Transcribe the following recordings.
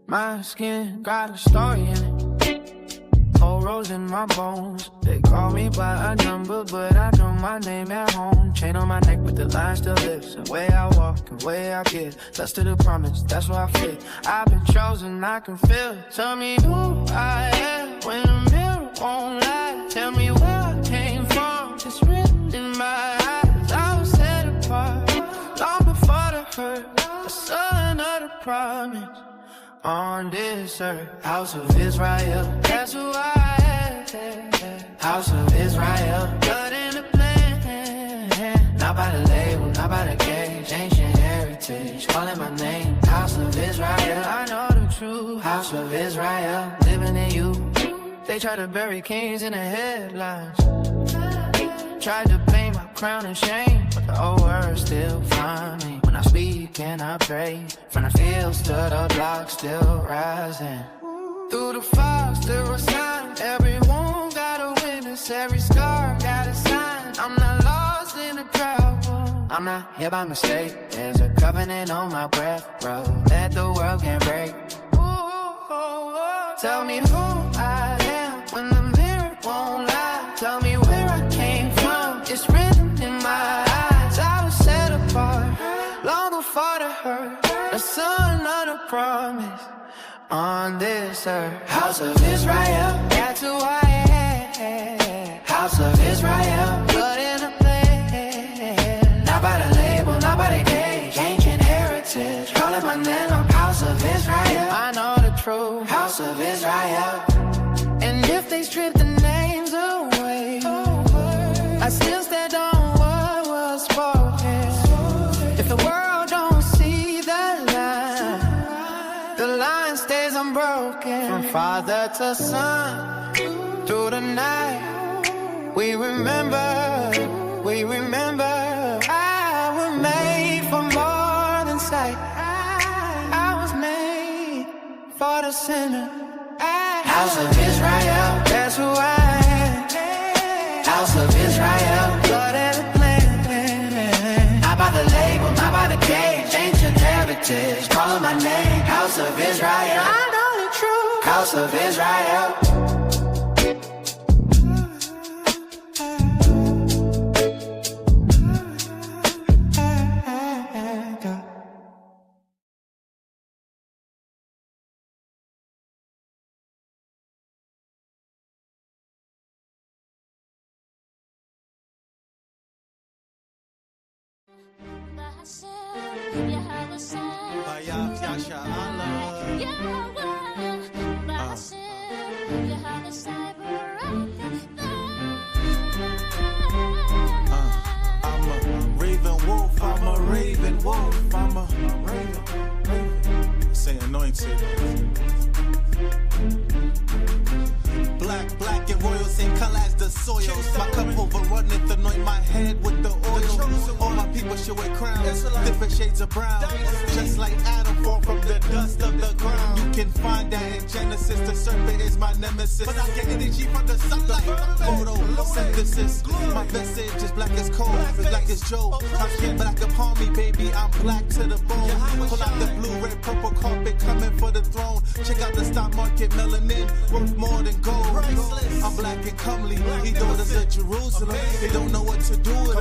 My skin got a story in it. Old rose in my bones. They call me by a number, but I know my name at home. Chain on my neck, but the line still lives. The way I walk, the way I give. Less to the promise, that's where I fit. I've been chosen, I can feel it. Tell me who I am when the mirror won't lie. Tell me where I came from. It's written in my eyes. I was set apart long before the hurt. The son of the promise. On this earth, house of Israel, that's who I am. House of Israel, blood in the plan. Not by the label, not by the cage. Ancient heritage, calling my name. House of Israel, I know the truth. House of Israel, living in you. They try to bury kings in the headlines. Tried to paint my crown in shame, but the old words still find me. When I speak and I pray, from the fields to the blocks, still rising. Through the fire, still a sign. Everyone got a witness, every scar got a sign. I'm not lost in the crowd, I'm not here by mistake. There's a covenant on my breath, bro, that the world can't break. Tell me who I am when the mirror won't lie. Tell me where I came from, it's written in my eyes. I was set apart long before the hurt. The son of the promise on this earth. House of Israel, that's who I am. House of Israel, blood in the plan. Not by the label, not by the gauge. Ancient heritage, calling my name. House of Israel, I know the truth. House of Israel. And if they strip the names away, I still stand on what was spoken. If the world don't see the line stays unbroken. From father to son, through the night, we remember. I was made for more than sight. I was made for the sinner. House of Israel, that's who I am. House of Israel, blood and the plan. Not by the label, not by the cage. Ancient heritage, calling my name. House of Israel, I know the truth. House of Israel. Say anointed. Black and royal, same color as the soil. My cup overrunneth, anoint my head with the oil. All my people should wear crowns, different shades of brown. Just like Adam, fall from the dust of the ground. You can find that in Genesis, the serpent is my nemesis. But I get energy from the sunlight. Photosynthesis, my message is black as coal, black as Joe. I'm scared, but I can palm me, baby, I'm black to the bone. Pull out the blue, red, purple carpet, coming for the throne. Check out the stock market, melanin, worth more than gold. I'm black and comely, he daughters of Jerusalem. They don't know what to do with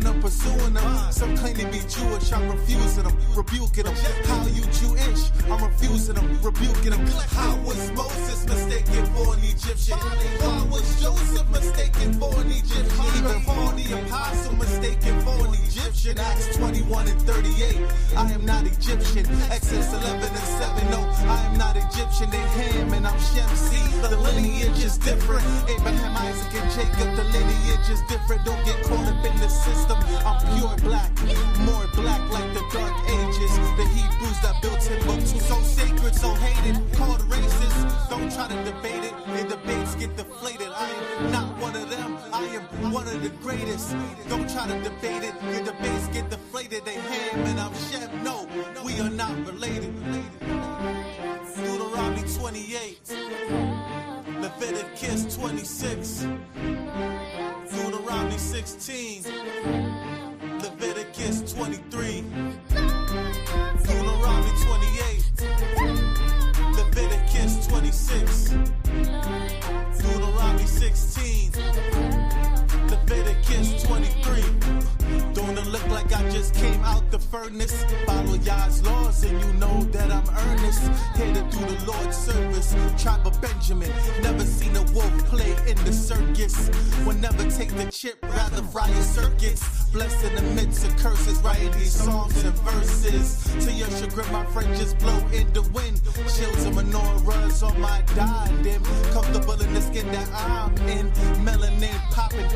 them, pursuing them. Some claim to be Jewish, I'm refusing them, rebuking them. How you Jewish? I'm refusing them, rebuking them. How was Moses mistaken for an Egyptian? Why was Joseph mistaken for an Egyptian? Even Paul the apostle mistaken for an Egyptian. Acts 21 and 38, I am not Egyptian. Exodus 11 and 7, no, I am not Egyptian. They Ham and I'm Shem. See, the lineage is different. Abraham, Isaac, and Jacob, the lineage is different. Don't get caught up in the system. I'm pure black, more black like the dark ages. The Hebrews that built Timbuktu, so sacred, so hated, called racist. Don't try to debate it, and debates get deflated. I am not one of them, I am one of the greatest. Don't try to debate it, your debates get deflated. They Ham and I'm Shem, no, we are not related. Deuteronomy 28, Leviticus 26, Deuteronomy 16, Leviticus 23, Deuteronomy 28. Deuteronomy 6, Deuteronomy 16, Leviticus 23. Don't it look like I just came out the furnace? Follow Yah's laws and you know that I'm earnest. Here to do the Lord's service. Tribe of Benjamin, never seen a wolf play in the circus. Will never take the chip, rather fry your circuits. Blessed in the midst of curses, writing these songs and verses. To your chagrin, my friend just blow in the wind. Shields and menorahs on my diadem. Comfortable in the skin that I'm in. Melanin popping,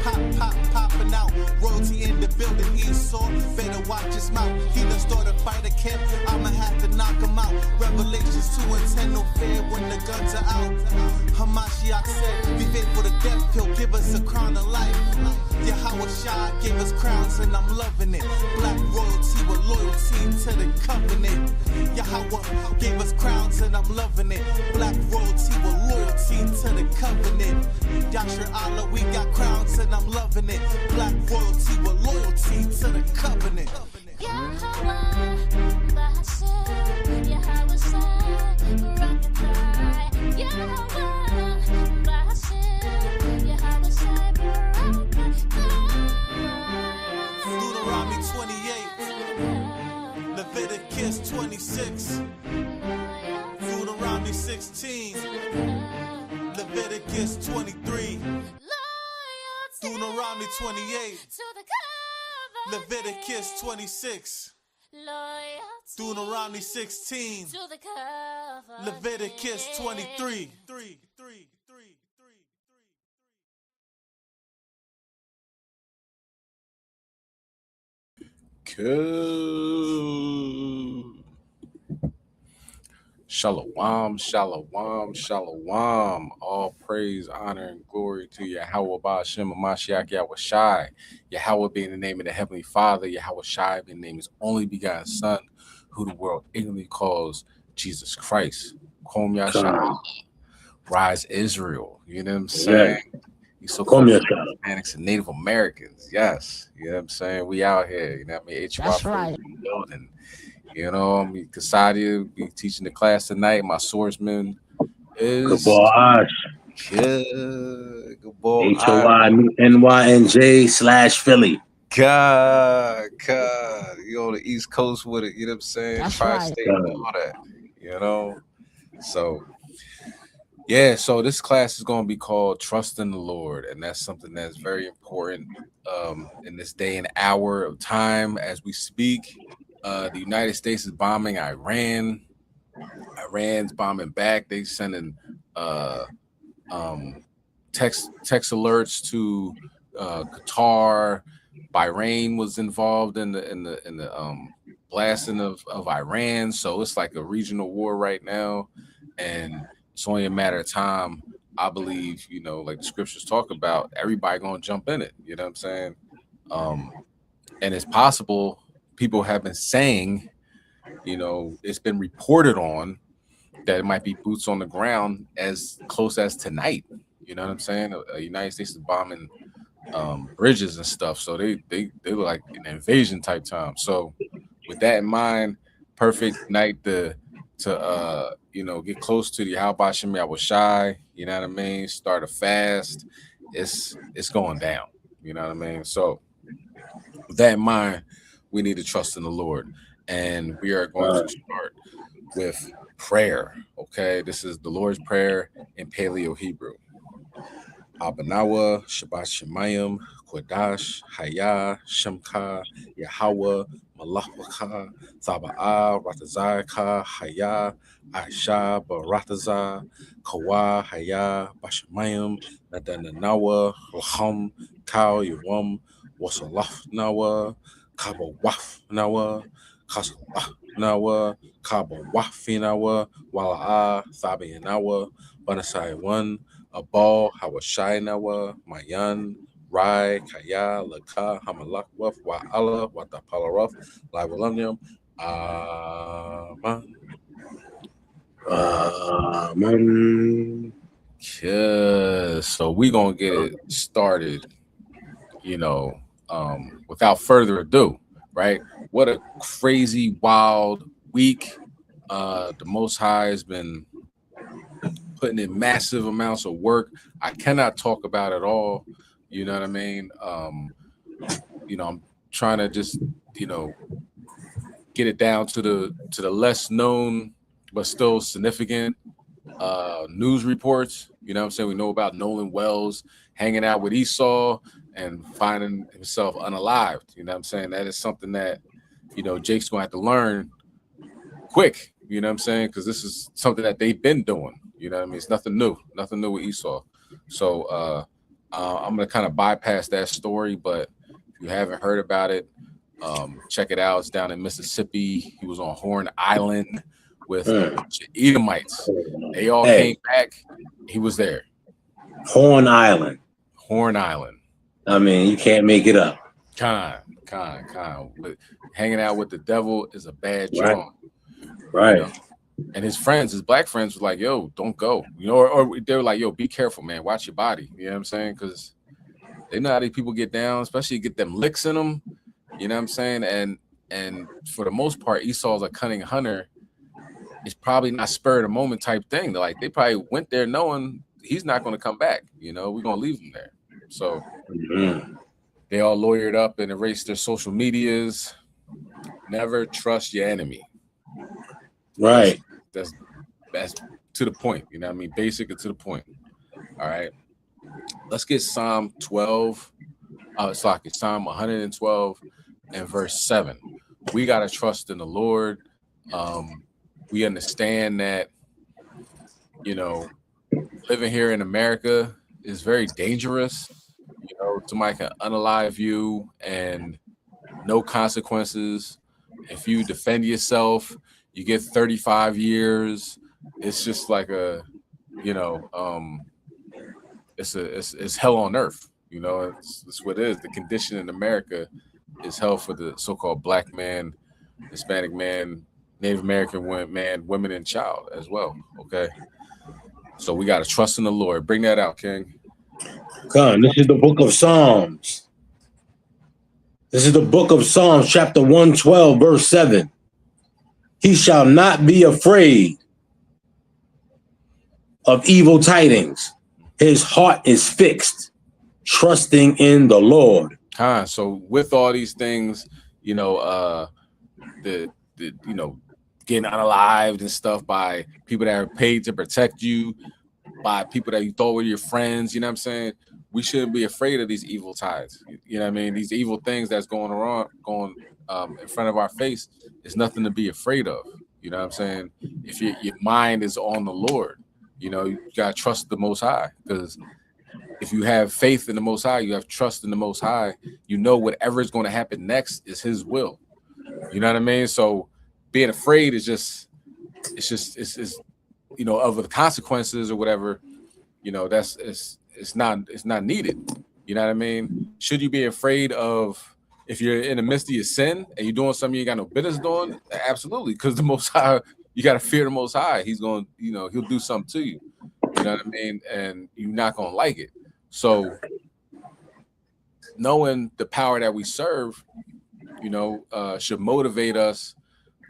popping out. Royalty in the building, Esau. Better watch his mouth. He done started a fight again. I'ma have to knock him out. Revelations 2 and 10, no fear when the guns are out. Hamashiach said, be faithful to death, he'll give us a crown of life. Yahweh Shai gave us crowns and I'm loving it. Black royalty with loyalty to the covenant. Yahweh gave us crowns and I'm loving it. Black royalty with loyalty to the covenant. Yasher Allah, we got crowns and I'm loving it. Black royalty with loyalty to the covenant. Yahweh, Bahashem, Yahweh Shai, Barakatah. Yahweh, Bahashem, Yahweh Shai, Barakatah. Deuteronomy 28, Leviticus 26, Deuteronomy 16, Leviticus 23, Deuteronomy 28, Leviticus 26, Deuteronomy 16, Leviticus 23. Cool. Shalom, shalom, shalom. All praise, honor, and glory to Yahweh Ba'ashem Mashiach Yahweh Shai. Yahweh being the name of the Heavenly Father, Yahweh Shai being the name of his only begotten Son, who the world ignorantly calls Jesus Christ. Kom Yashai. Rise Israel. You know what I'm saying? Yeah. You so-called Hispanics and Native Americans. Yes. You know what I'm saying? We out here. You know what I mean? That's right. Building. You know, I mean, Chassadyah be teaching the class tonight. My swordsman is HOI NYNJ/Philly. God, you on the East Coast with it, you know what I'm saying? That's Tri-state right. and all that, you know? So, yeah, so this class is going to be called Trust in the Lord, and that's something that's very important in this day and hour of time as we speak. The United States is bombing Iran. Iran's bombing back. They sending text alerts to Qatar. Bahrain was involved in the blasting of Iran. So it's like a regional war right now, and it's only a matter of time. I believe, you know, like the scriptures talk about, everybody gonna jump in it. You know what I'm saying? And it's possible. People have been saying, you know, it's been reported on that it might be boots on the ground as close as tonight. You know what I'm saying? The United States is bombing bridges and stuff, so they look like an invasion type time. So with that in mind, perfect night to you know, get close to the Yahweh Shem Yahweh Shai. You know what I mean? Start a fast. It's going down. You know what I mean? So with that in mind, we need to trust in the Lord, and we are going to start with prayer. Okay, this is the Lord's Prayer in Paleo Hebrew. Abanawa, Shabbat Shemayim, Kodash, Haya, Shemka, Yahweh, Malachwaka, Thaba'a, Ratazaka, Haya, Aisha, Barataza, Kawa, Haya, Bashemayim, Nadananawa, Raham, Kau, Yawam, Wasalaf Nawa, Kaba Waf Nawa, Kasawaf Nawa, Kaba Wafi Nawa, Wala'a, Thabi Nawa, Banasai 1, Abal, Hawashai Nawa, Mayan, Rai, Kaya, Laka, Hamalak Waf, Wa'ala, Watapalaraf, Livalanium, Aman. Yeah, so we're gonna get it started, you know, without further ado, right? What a crazy, wild week. The Most High has been putting in massive amounts of work. I cannot talk about it all. You know what I mean? I'm trying to just, get it down to the less known but still significant news reports. You know what I'm saying? We know about Nolan Wells hanging out with Esau and finding himself unalived. You know what I'm saying? That is something that, Jake's going to have to learn quick. You know what I'm saying? Because this is something that they've been doing. You know what I mean? It's nothing new with Esau. So I'm going to kind of bypass that story. But if you haven't heard about it, check it out. It's down in Mississippi. He was on Horn Island with Edomites. They all came back. He was there. Horn Island. I mean, you can't make it up. Con. But hanging out with the devil is a bad job. Right. And his black friends, were like, yo, don't go. Or they were like, yo, be careful, man. Watch your body. You know what I'm saying? Because they know how these people get down, especially get them licks in them. You know what I'm saying? And for the most part, Esau's a cunning hunter. It's probably not spur of the moment type thing. They probably went there knowing he's not going to come back. We're going to leave him there. So they all lawyered up and erased their social medias. Never trust your enemy. Right. That's to the point. You know what I mean? Basic and to the point. All right. Let's get Psalm 12. Psalm 112 and verse 7. We got to trust in the Lord. We understand that, living here in America is very dangerous. Somebody can unalive you and no consequences. If you defend yourself, you get 35 years. It's just like it's hell on earth. It's what it is. The condition in America is hell for the so-called black man, Hispanic man, Native American man, women, and child as well. Okay. So we got to trust in the Lord. Bring that out, King. Come, this is the book of Psalms. This is the book of Psalms, chapter 112, verse 7. He shall not be afraid of evil tidings. His heart is fixed, trusting in the Lord. So with all these things, getting unalived and stuff by people that are paid to protect you, by people that you thought were your friends, you know what I'm saying? We shouldn't be afraid of these evil tides. You know what I mean? These evil things that's going in front of our face is nothing to be afraid of. You know what I'm saying? If your mind is on the Lord, you got to trust the Most High, because if you have faith in the Most High, you have trust in the Most High, whatever is going to happen next is His will. You know what I mean? So being afraid is of the consequences or whatever, it's not needed. You know what I mean? Should you be afraid of if you're in the midst of your sin and you're doing something you ain't got no business doing? Absolutely, because the Most High, you got to fear the Most High. He's going, he'll do something to you. You know what I mean? And you're not going to like it. So knowing the power that we serve, should motivate us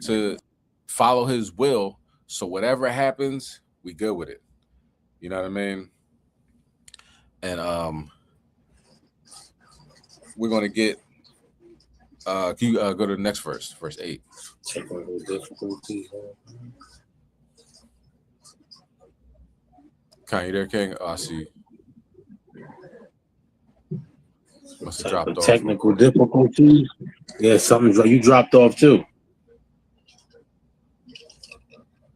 to follow His will. So whatever happens, we good with it. You know what I mean? And we're gonna get. Can you go to the next verse 8? Technical difficulties. Can you there, King? Oh, I see. Must have dropped off. Technical difficulties. Yeah, something you dropped off too.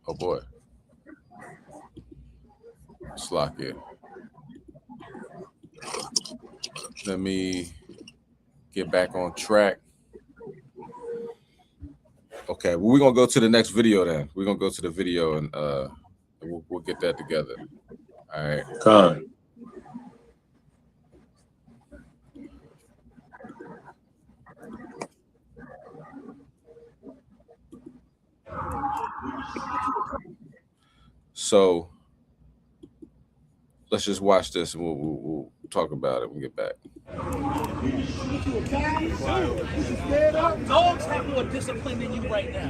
Oh boy. Slack it. Let me get back on track. Okay, well, we're gonna go to the next video then. We're gonna go to the video and we'll get that together. All right. Come. So let's just watch this and we'll talk about it when we get back. Dogs have more discipline than you right now.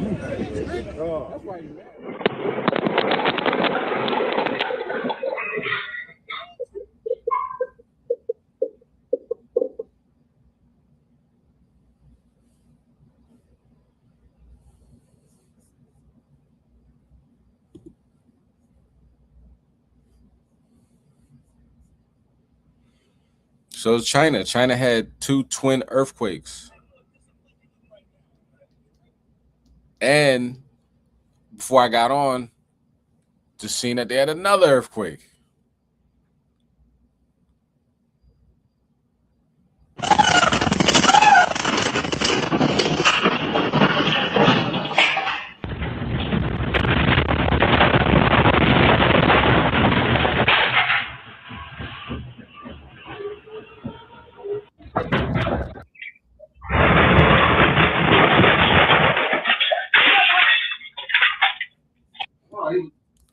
So is China. China had 2 twin earthquakes. And before I got on, just seen that they had another earthquake.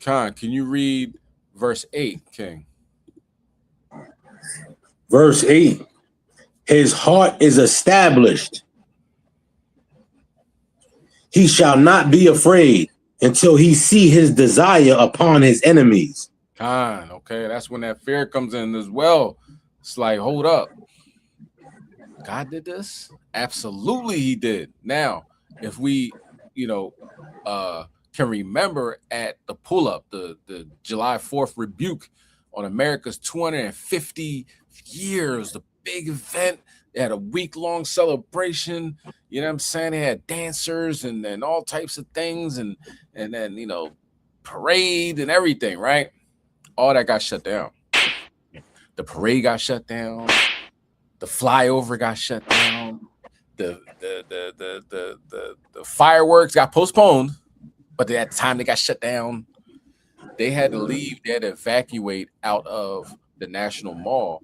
Khan, can you read verse 8, King? Verse 8. His heart is established. He shall not be afraid until he see his desire upon his enemies. Khan, okay, that's when that fear comes in as well. It's like, hold up. God did this? Absolutely he did. Now, if we, can remember at the pull-up, the July 4th rebuke on America's 250 years, the big event, they had a week-long celebration, you know what I'm saying? They had dancers and all types of things and then, parade and everything, right? All that got shut down. The parade got shut down. The flyover got shut down. The fireworks got postponed, but at the time they got shut down. They had to leave. They had to evacuate out of the National Mall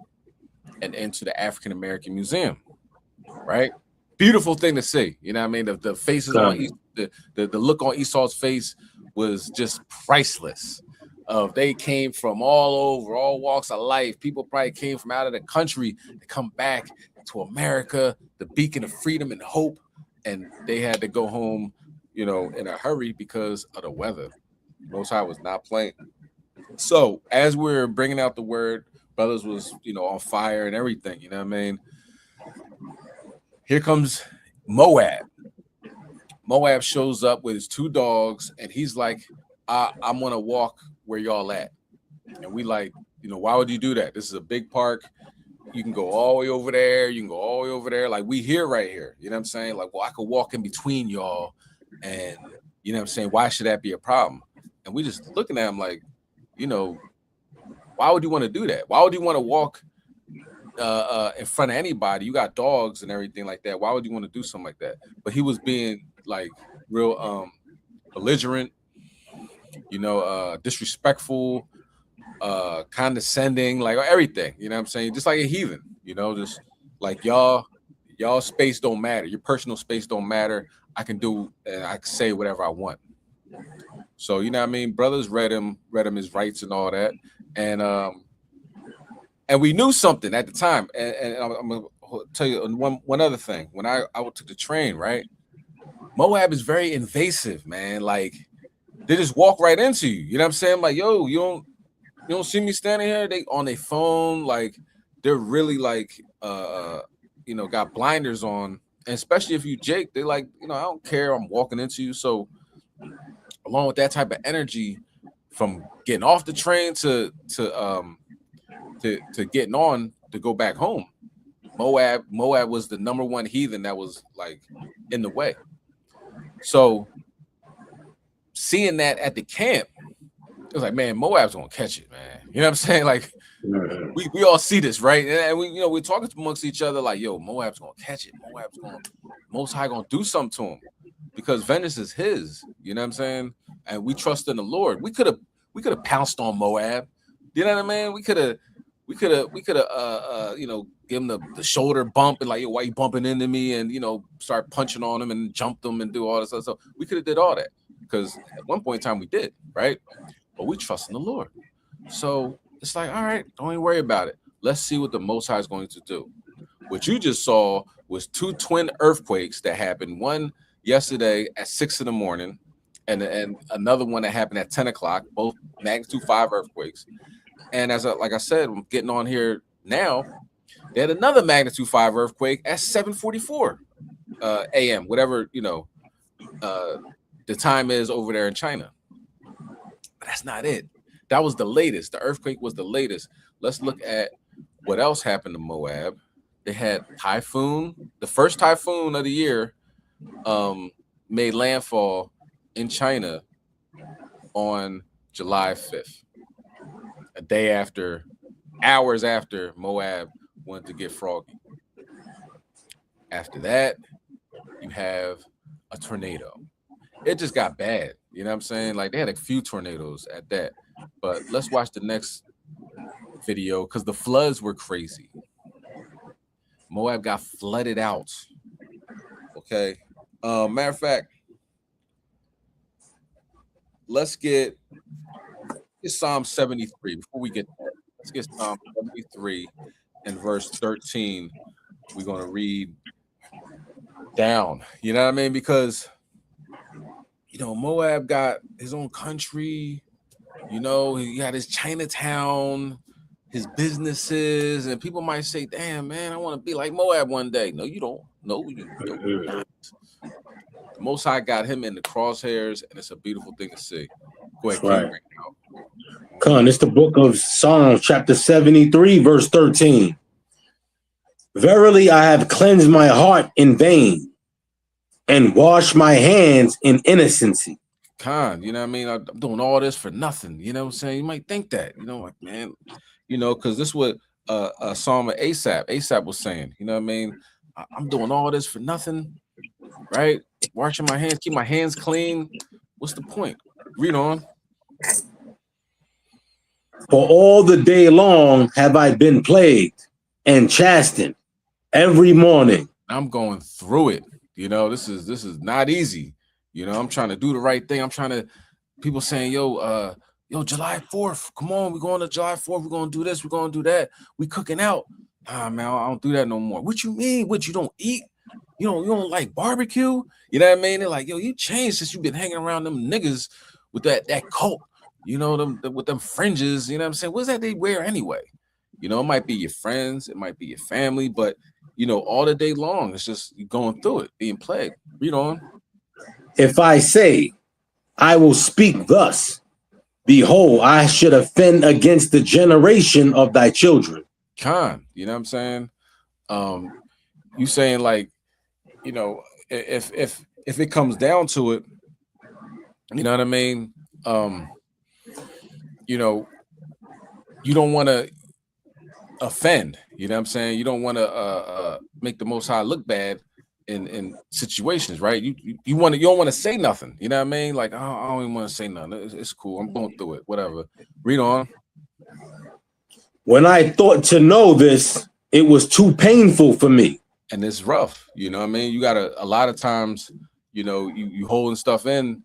and into the African American Museum. Right? Beautiful thing to see. You know what I mean? The faces on the look on Esau's face was just priceless. They came from all over, all walks of life. People probably came from out of the country to come back to America, the beacon of freedom and hope. And they had to go home, in a hurry because of the weather. Most High was not playing. So as we're bringing out the word, brothers was, on fire and everything. You know what I mean? Here comes Moab. Moab shows up with his 2 dogs, and he's like, I'm going to walk where y'all at. And we like, why would you do that? This is a big park. You can go all the way over there. You can go all the way over there. Like, we here right here. You know what I'm saying? Like, well, I could walk in between y'all. And, you know what I'm saying? Why should that be a problem? And we just looking at him like, why would you want to do that? Why would you want to walk in front of anybody? You got dogs and everything like that. Why would you want to do something like that? But he was being like real belligerent, disrespectful, condescending, like everything, you know what I'm saying? Just like a heathen, just like y'all space don't matter. Your personal space don't matter. I can do and I can say whatever I want. So, you know what I mean? Brothers read him his rights and all that. And we knew something at the time. And I'm gonna tell you one other thing. When I took the train, right? Moab is very invasive, man. Like, they just walk right into you. You know what I'm saying? Like, yo, you don't see me standing here. They on their phone, like they're really like got blinders on. And especially if you Jake, they like, I don't care. I'm walking into you. So along with that type of energy, from getting off the train to getting on to go back home, Moab was the number one heathen that was like in the way. So seeing that at the camp, it was like, man, Moab's gonna catch it, man. You know what I'm saying? Like, we all see this, right? And we're talking amongst each other, like, yo, Moab's gonna catch it. Most High gonna do something to him because vengeance is his. You know what I'm saying? And we trust in the Lord. We could have pounced on Moab. You know what I mean? We could have give him the shoulder bump and like, yo, why you bumping into me? And start punching on him and jump them and do all this stuff. So we could have did all that. Because at one point in time we did, right? But we trust in the Lord. So it's like, all right, don't even worry about it. Let's see what the Most High is going to do. What you just saw was 2 twin earthquakes that happened. One yesterday at 6 a.m. and another one that happened at 10 o'clock, both magnitude 5 earthquakes. And like I said, I'm getting on here now. They had another magnitude 5 earthquake at 7:44 a.m., whatever, the time is over there in China. But that's not it. That was the latest. The earthquake was the latest. Let's look at what else happened to Moab? They had typhoon. The first typhoon of the year made landfall in China on July 5th, a day after, hours after Moab went to get froggy. After that, you have a tornado. It just got bad. You know what I'm saying? Like, they had a few tornadoes at that. But let's watch the next video because the floods were crazy. Moab got flooded out. Okay. Matter of fact, let's get Psalm 73 before we get there. Let's get Psalm 73 and verse 13. We're going to read down. You know what I mean? Because, you know, Moab got his own country. You know, he got his Chinatown, his businesses, and people might say, damn, man, I want to be like Moab one day. No, you don't. No, you don't. The Most High got him in the crosshairs, and it's a beautiful thing to see. Go ahead, Right. King, right now. Con, it's the book of Psalms, chapter 73, verse 13. Verily, I have cleansed my heart in vain and washed my hands in innocency. Con, you know what I mean? I'm doing all this for nothing. You know what I'm saying? You might think that, you know, like, man, you know, because this is what a psalm of Asaph was saying. You know what I mean? I'm doing all this for nothing, right? Washing my hands, keep my hands clean. What's the point? Read on. For all the day long have I been plagued and chastened every morning. I'm going through it. You know, this is not easy. You know, I'm trying to do the right thing. I'm trying to, people saying, yo, July 4th, come on, we're going to July 4th. We're going to do this. We're going to do that. We cooking out. Nah, man, I don't do that no more. What you mean? What, you don't eat? You don't like barbecue? You know what I mean? They're like, yo, you changed since you've been hanging around them niggas with that cult, you know, with them fringes. You know what I'm saying? What's that they wear anyway? You know, it might be your friends, it might be your family, but, you know, all the day long, it's just you going through it, being plagued. Read on. If I say, I will speak thus, behold, I should offend against the generation of thy children. Con, you know what I'm saying? You saying, like, you know, if it comes down to it, you know what I mean? You know, you don't want to offend, you know what I'm saying? You don't want to make the Most High look bad in situations, right? You don't want to say nothing, you know what I mean? Like, I don't even want to say nothing. It's cool. I'm going through it, whatever. Read on. When I thought to know this, it was too painful for me. And it's rough, you know what I mean? You got a lot of times, you know, you holding stuff in,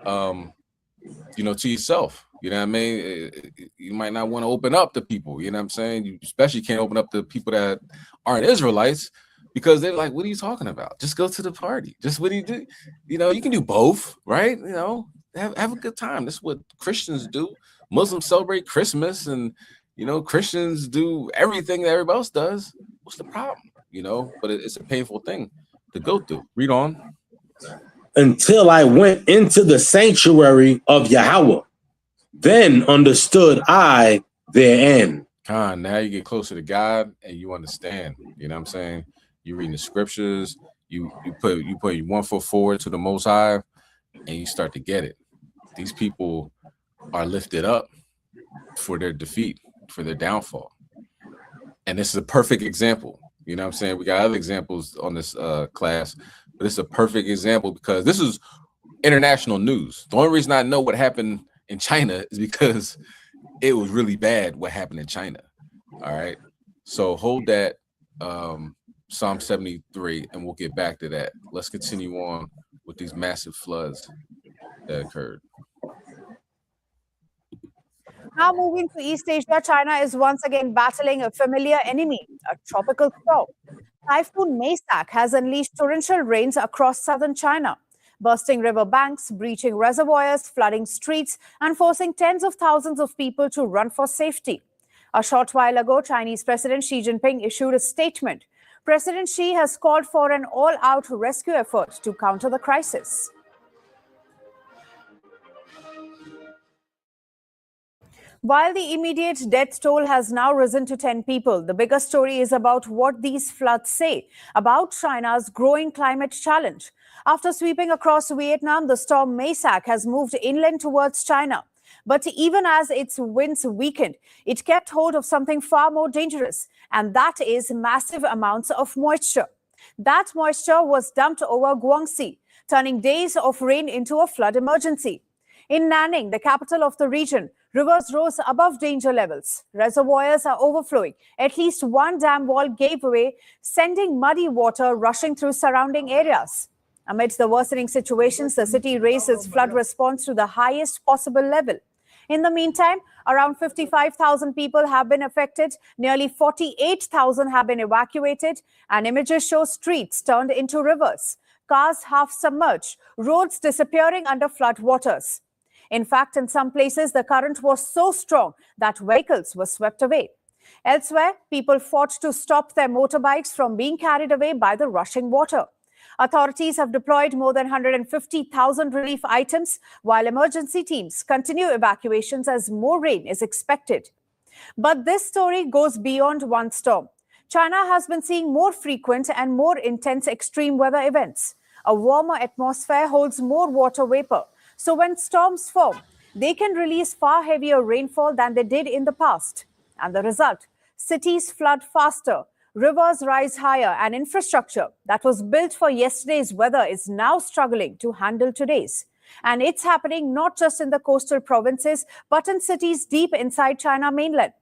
you know, to yourself. You know what I mean? You might not want to open up to people. You know what I'm saying? You especially can't open up to people that aren't Israelites because they're like, what are you talking about? Just go to the party. Just what do you do? You know, you can do both, right? You know, have a good time. That's what Christians do. Muslims celebrate Christmas, and, you know, Christians do everything that everybody else does. What's the problem? You know, but it's a painful thing to go through. Read on. Until I went into the sanctuary of Yahweh, then understood I their end. Con, now you get closer to God and you understand. You know what I'm saying? You reading the scriptures, you put one foot forward to the Most High, and you start to get it. These people are lifted up for their defeat, for their downfall. And this is a perfect example. You know what I'm saying? We got other examples on this class, but it's a perfect example because this is international news. The only reason I know what happened in China is because it was really bad what happened in China. All right. So hold that Psalm 73 and we'll get back to that. Let's continue on with these massive floods that occurred. Now moving to East Asia, China is once again battling a familiar enemy, a tropical storm. Typhoon Maysak has unleashed torrential rains across southern China, bursting river banks, breaching reservoirs, flooding streets, and forcing tens of thousands of people to run for safety. A short while ago, Chinese President Xi Jinping issued a statement. President Xi has called for an all-out rescue effort to counter the crisis. While the immediate death toll has now risen to 10 people, the bigger story is about what these floods say about China's growing climate challenge. After sweeping across Vietnam, the storm Maysak has moved inland towards China. But even as its winds weakened, it kept hold of something far more dangerous, and that is massive amounts of moisture. That moisture was dumped over Guangxi, turning days of rain into a flood emergency. In Nanning, the capital of the region, rivers rose above danger levels. Reservoirs are overflowing. At least one dam wall gave way, sending muddy water rushing through surrounding areas. Amidst the worsening situations, the city raised its flood response to the highest possible level. In the meantime, around 55,000 people have been affected, nearly 48,000 have been evacuated, and images show streets turned into rivers, cars half submerged, roads disappearing under flood waters. In fact, in some places, the current was so strong that vehicles were swept away. Elsewhere, people fought to stop their motorbikes from being carried away by the rushing water. Authorities have deployed more than 150,000 relief items, while emergency teams continue evacuations as more rain is expected. But this story goes beyond one storm. China has been seeing more frequent and more intense extreme weather events. A warmer atmosphere holds more water vapor. So when storms form, they can release far heavier rainfall than they did in the past. And the result, cities flood faster, rivers rise higher, and infrastructure that was built for yesterday's weather is now struggling to handle today's. And it's happening not just in the coastal provinces, but in cities deep inside China mainland.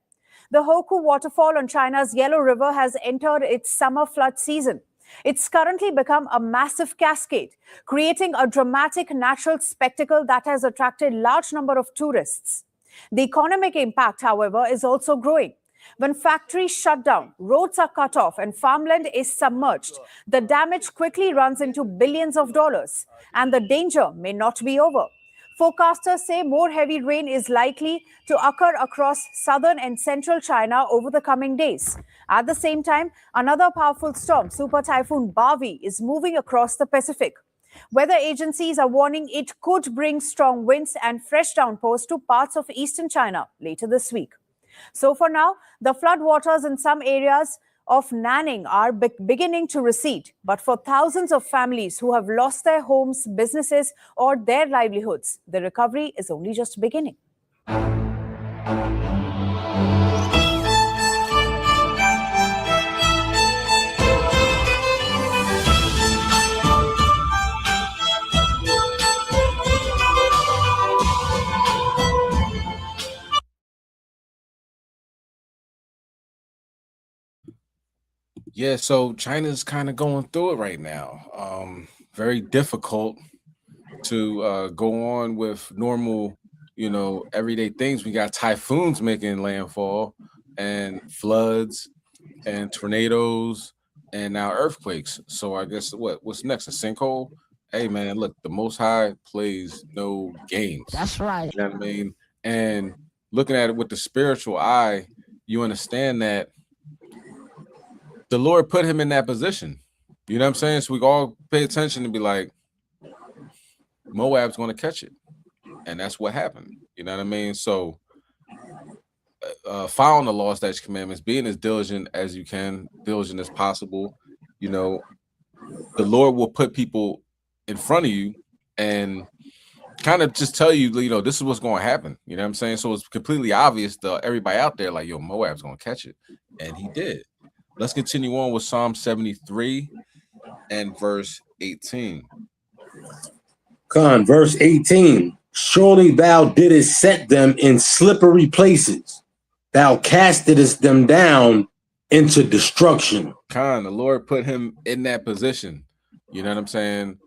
The Hoku waterfall on China's Yellow River has entered its summer flood season. It's currently become a massive cascade, creating a dramatic natural spectacle that has attracted a large number of tourists. The economic impact, however, is also growing. When factories shut down, roads are cut off, and farmland is submerged, the damage quickly runs into billions of dollars, and the danger may not be over. Forecasters say more heavy rain is likely to occur across southern and central China over the coming days. At the same time, another powerful storm, Super Typhoon Bavi, is moving across the Pacific. Weather agencies are warning it could bring strong winds and fresh downpours to parts of eastern China later this week. So for now, the floodwaters in some areas of Nanning are beginning to recede. But for thousands of families who have lost their homes, businesses, or their livelihoods, the recovery is only just beginning. Yeah, so China's kind of going through it right now. Very difficult to go on with normal, everyday things. We got typhoons making landfall and floods and tornadoes and now earthquakes. So I guess what's next? A sinkhole? Hey man, look, the Most High plays no games. That's right. You know what I mean? And looking at it with the spiritual eye, you understand that the Lord put him in that position. You know what I'm saying? So we all pay attention and be like, Moab's going to catch it. And that's what happened. You know what I mean? So following the law, statutes, commandments, being as diligent as you can, diligent as possible, the Lord will put people in front of you and kind of just tell you, this is what's going to happen. You know what I'm saying? So it's completely obvious to everybody out there, like, yo, Moab's going to catch it. And he did. Let's continue on with Psalm 73 and verse 18. Verse 18. Surely thou didst set them in slippery places. Thou castedest them down into destruction. The Lord put him in that position. You know what I'm saying?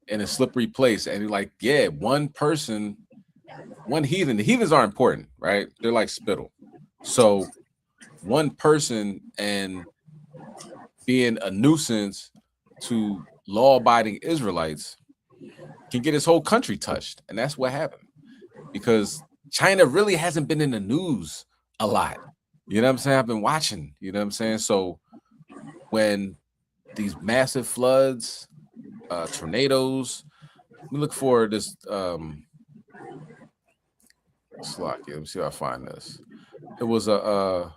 In a slippery place. And one person, one heathen. The heathens are important, right? They're like spittle. So one person and being a nuisance to law-abiding Israelites can get his whole country touched. And that's what happened, because China really hasn't been in the news a lot. You know what I'm saying? I've been watching, you know what I'm saying? So when these massive floods, tornadoes, we look for this Slocky. Let me see if I find this. It was a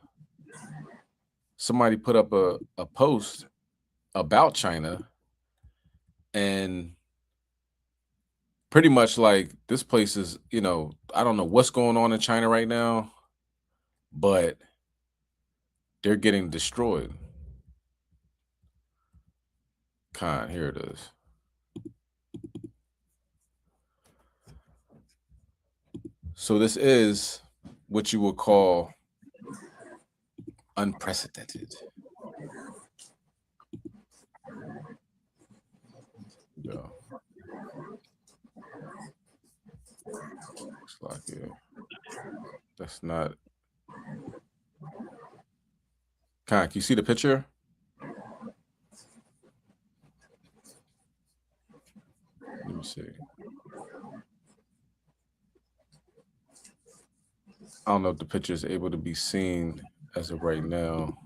somebody put up a post about China, and pretty much like this place is, you know, I don't know what's going on in China right now, but they're getting destroyed. Here it is. So this is what you would call unprecedented. Yeah. Looks like it. That's not. Can you see the picture? Let me see. I don't know if the picture is able to be seen as of right now.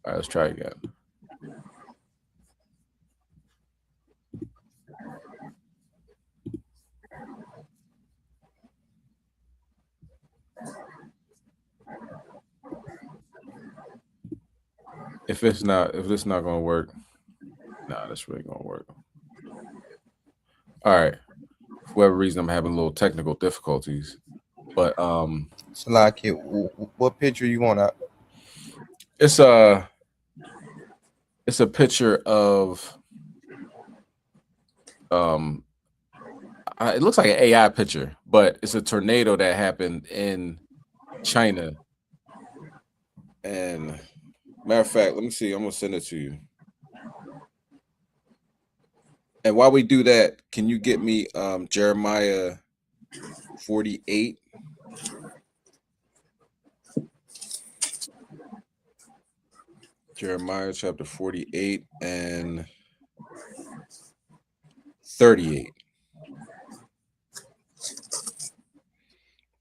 All right, let's try again. If this not gonna work, nah, that's really gonna work. All right. For whatever reason, I'm having a little technical difficulties. But Salaki, what picture you want up? It's a picture of it looks like an AI picture, but it's a tornado that happened in China. And matter of fact, let me see. I'm gonna send it to you. And while we do that, can you get me Jeremiah 48? Jeremiah chapter 48 and 38.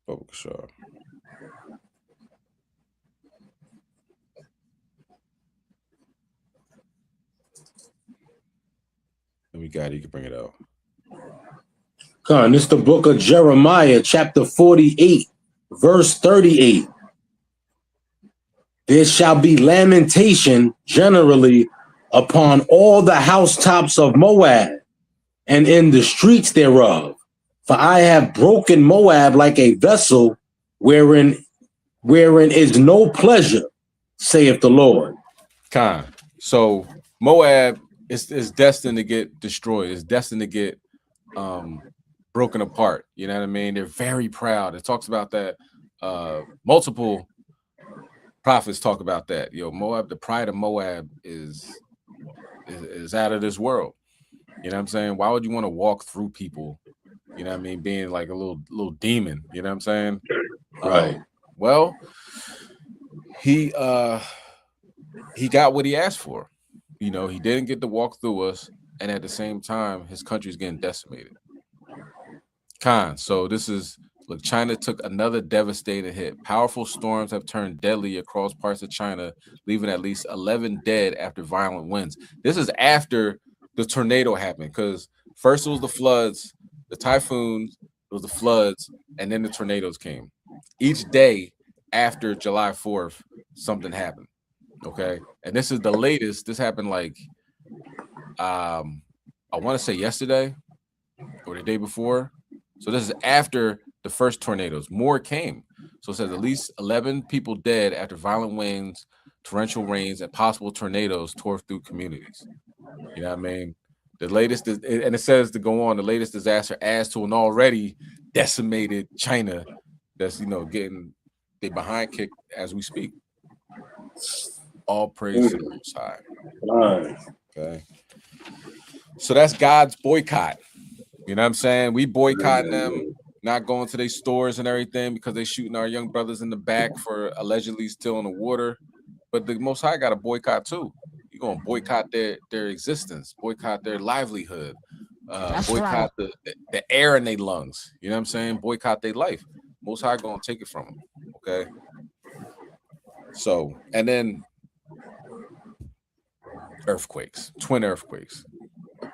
Public show. And we got it. You can bring it out. This is the book of Jeremiah, chapter 48, verse 38. There shall be lamentation generally upon all the housetops of Moab and in the streets thereof. For I have broken Moab like a vessel wherein is no pleasure, saith the Lord. So Moab is destined to get destroyed. It's destined to get broken apart. You know what I mean? They're very proud. It talks about that. Multiple prophets talk about that. Moab, the pride of Moab is out of this world. You know what I'm saying? Why would you want to walk through people? You know what I mean? Being like a little demon. You know what I'm saying? Right. Well, he got what he asked for. He didn't get to walk through us, and at the same time, his country's getting decimated. So this is. Look, China took another devastating hit. Powerful storms have turned deadly across parts of China, leaving at least 11 dead after violent winds. This is after the tornado happened, because first it was the floods, the typhoons, it was the floods, and then the tornadoes came. Each day after July 4th, something happened. Okay, and this is the latest. This happened like I want to say yesterday or the day before. So this is after the first tornadoes. More came. So it says at least 11 people dead after violent winds, torrential rains, and possible tornadoes tore through communities. You know what I mean? The latest is, and it says to go on, the latest disaster adds to an already decimated China that's getting their behind kicked as we speak. All praise to the Most High. Okay. So that's God's boycott. You know what I'm saying? We boycotting them, not going to their stores and everything because they shooting our young brothers in the back for allegedly stealing the water. But the Most High got a boycott too. You're gonna boycott their existence, boycott their livelihood, boycott the air in their lungs. You know what I'm saying? Boycott their life. Most High gonna take it from them. Okay. So, and then earthquakes, twin earthquakes.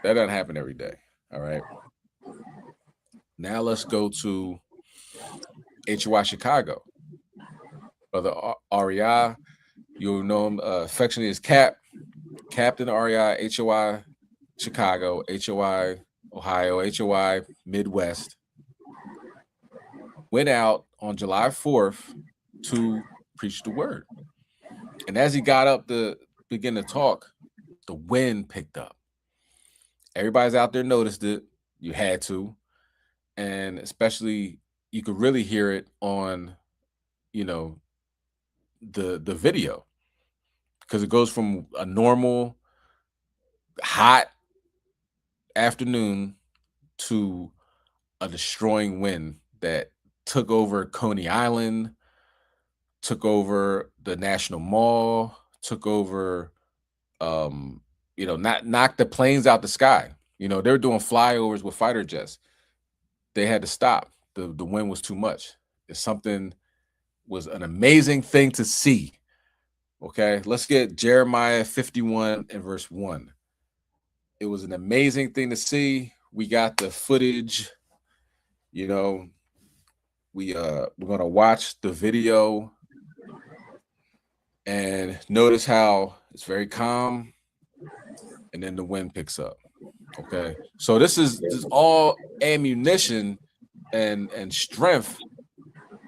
That doesn't happen every day. All right. Now let's go to HOI Chicago. Brother REI, you'll know him affectionately as Cap, Captain REI, HOI Chicago, HOI Ohio, HOI Midwest. Went out on July 4th to preach the word. And as he got up to begin to talk, the wind picked up. Everybody's out there noticed it. You had to. And especially you could really hear it on, you know, the video, because it goes from a normal hot afternoon to a destroying wind that took over Coney Island, took over the National Mall, took over, knocked the planes out the sky. You know, they were doing flyovers with fighter jets. They had to stop. The wind was too much. Was an amazing thing to see. Okay, let's get Jeremiah 51 and verse 1. It was an amazing thing to see. We got the footage. You know, we're gonna watch the video and notice how it's very calm, and then the wind picks up. Okay, so this is all ammunition and strength,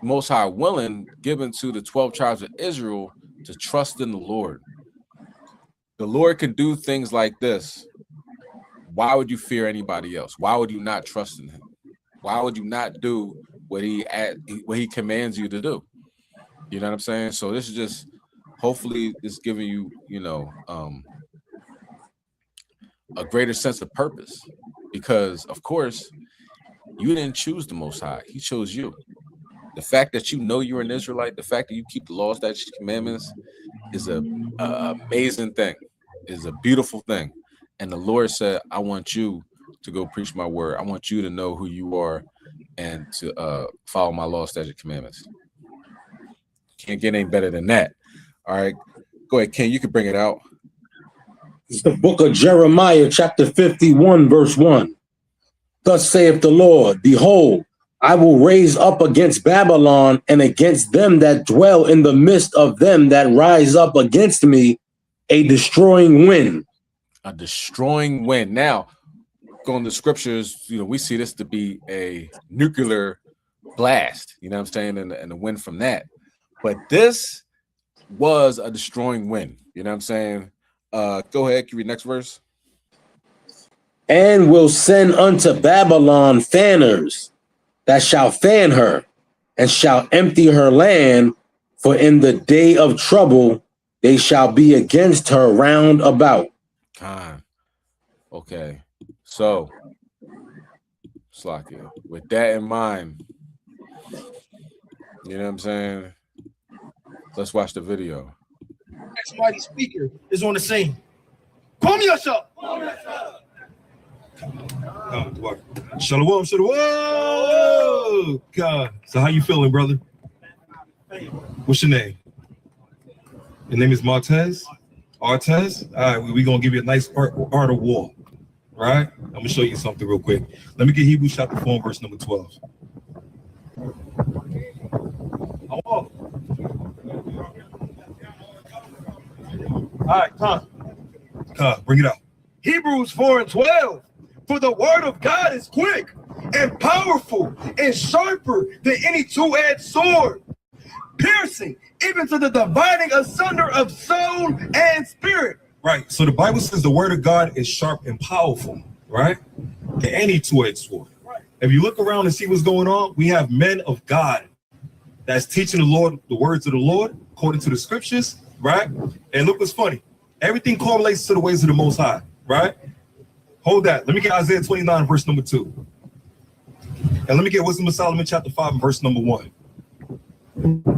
Most High willing, given to the 12 tribes of Israel to trust in the Lord. The Lord can do things like this. Why would you fear anybody else? Why would you not trust in him? Why would you not do what he commands you to do? You know what I'm saying? So this is just, hopefully it's giving you, a greater sense of purpose, because of course you didn't choose the Most High. He chose you. The fact that you know you're an Israelite, the fact that you keep the laws, statutes, commandments is a amazing thing, is a beautiful thing. And the Lord said, I want you to go preach my word. I want you to know who you are and to follow my laws, statutes, commandments. Can't get any better than that. All right, go ahead, Ken, you can bring it out. It's the book of Jeremiah, chapter 51, verse 1. Thus saith the Lord, behold, I will raise up against Babylon and against them that dwell in the midst of them that rise up against me a destroying wind. A destroying wind. Now, going to the scriptures, we see this to be a nuclear blast, you know what I'm saying, and the wind from that. But this was a destroying wind, you know what I'm saying? Go ahead, can you read next verse? And will send unto Babylon fanners that shall fan her, and shall empty her land, for in the day of trouble they shall be against her round about. Okay, so Slakia, with that in mind, you know what I'm saying? Let's watch the video. Next mighty speaker is on the scene. Come yourself. Shalom, shalom. God. So how you feeling, brother? What's your name? Your name is Martez? Artez? All right, we're going to give you a nice art of war. All right? I'm going to show you something real quick. Let me get Hebrews chapter 4, verse number 12. All right, come. Bring it out. Hebrews 4 and 12. For the word of God is quick and powerful and sharper than any two-edged sword, piercing even to the dividing asunder of soul and spirit. Right. So the Bible says the word of God is sharp and powerful, right? Than any two-edged sword. Right. If you look around and see what's going on, we have men of God that's teaching the Lord, the words of the Lord, according to the scriptures, right? And look what's funny. Everything correlates to the ways of the Most High, right? Hold that. Let me get Isaiah 29, verse number 2. And let me get Wisdom of Solomon, chapter 5, and verse number 1.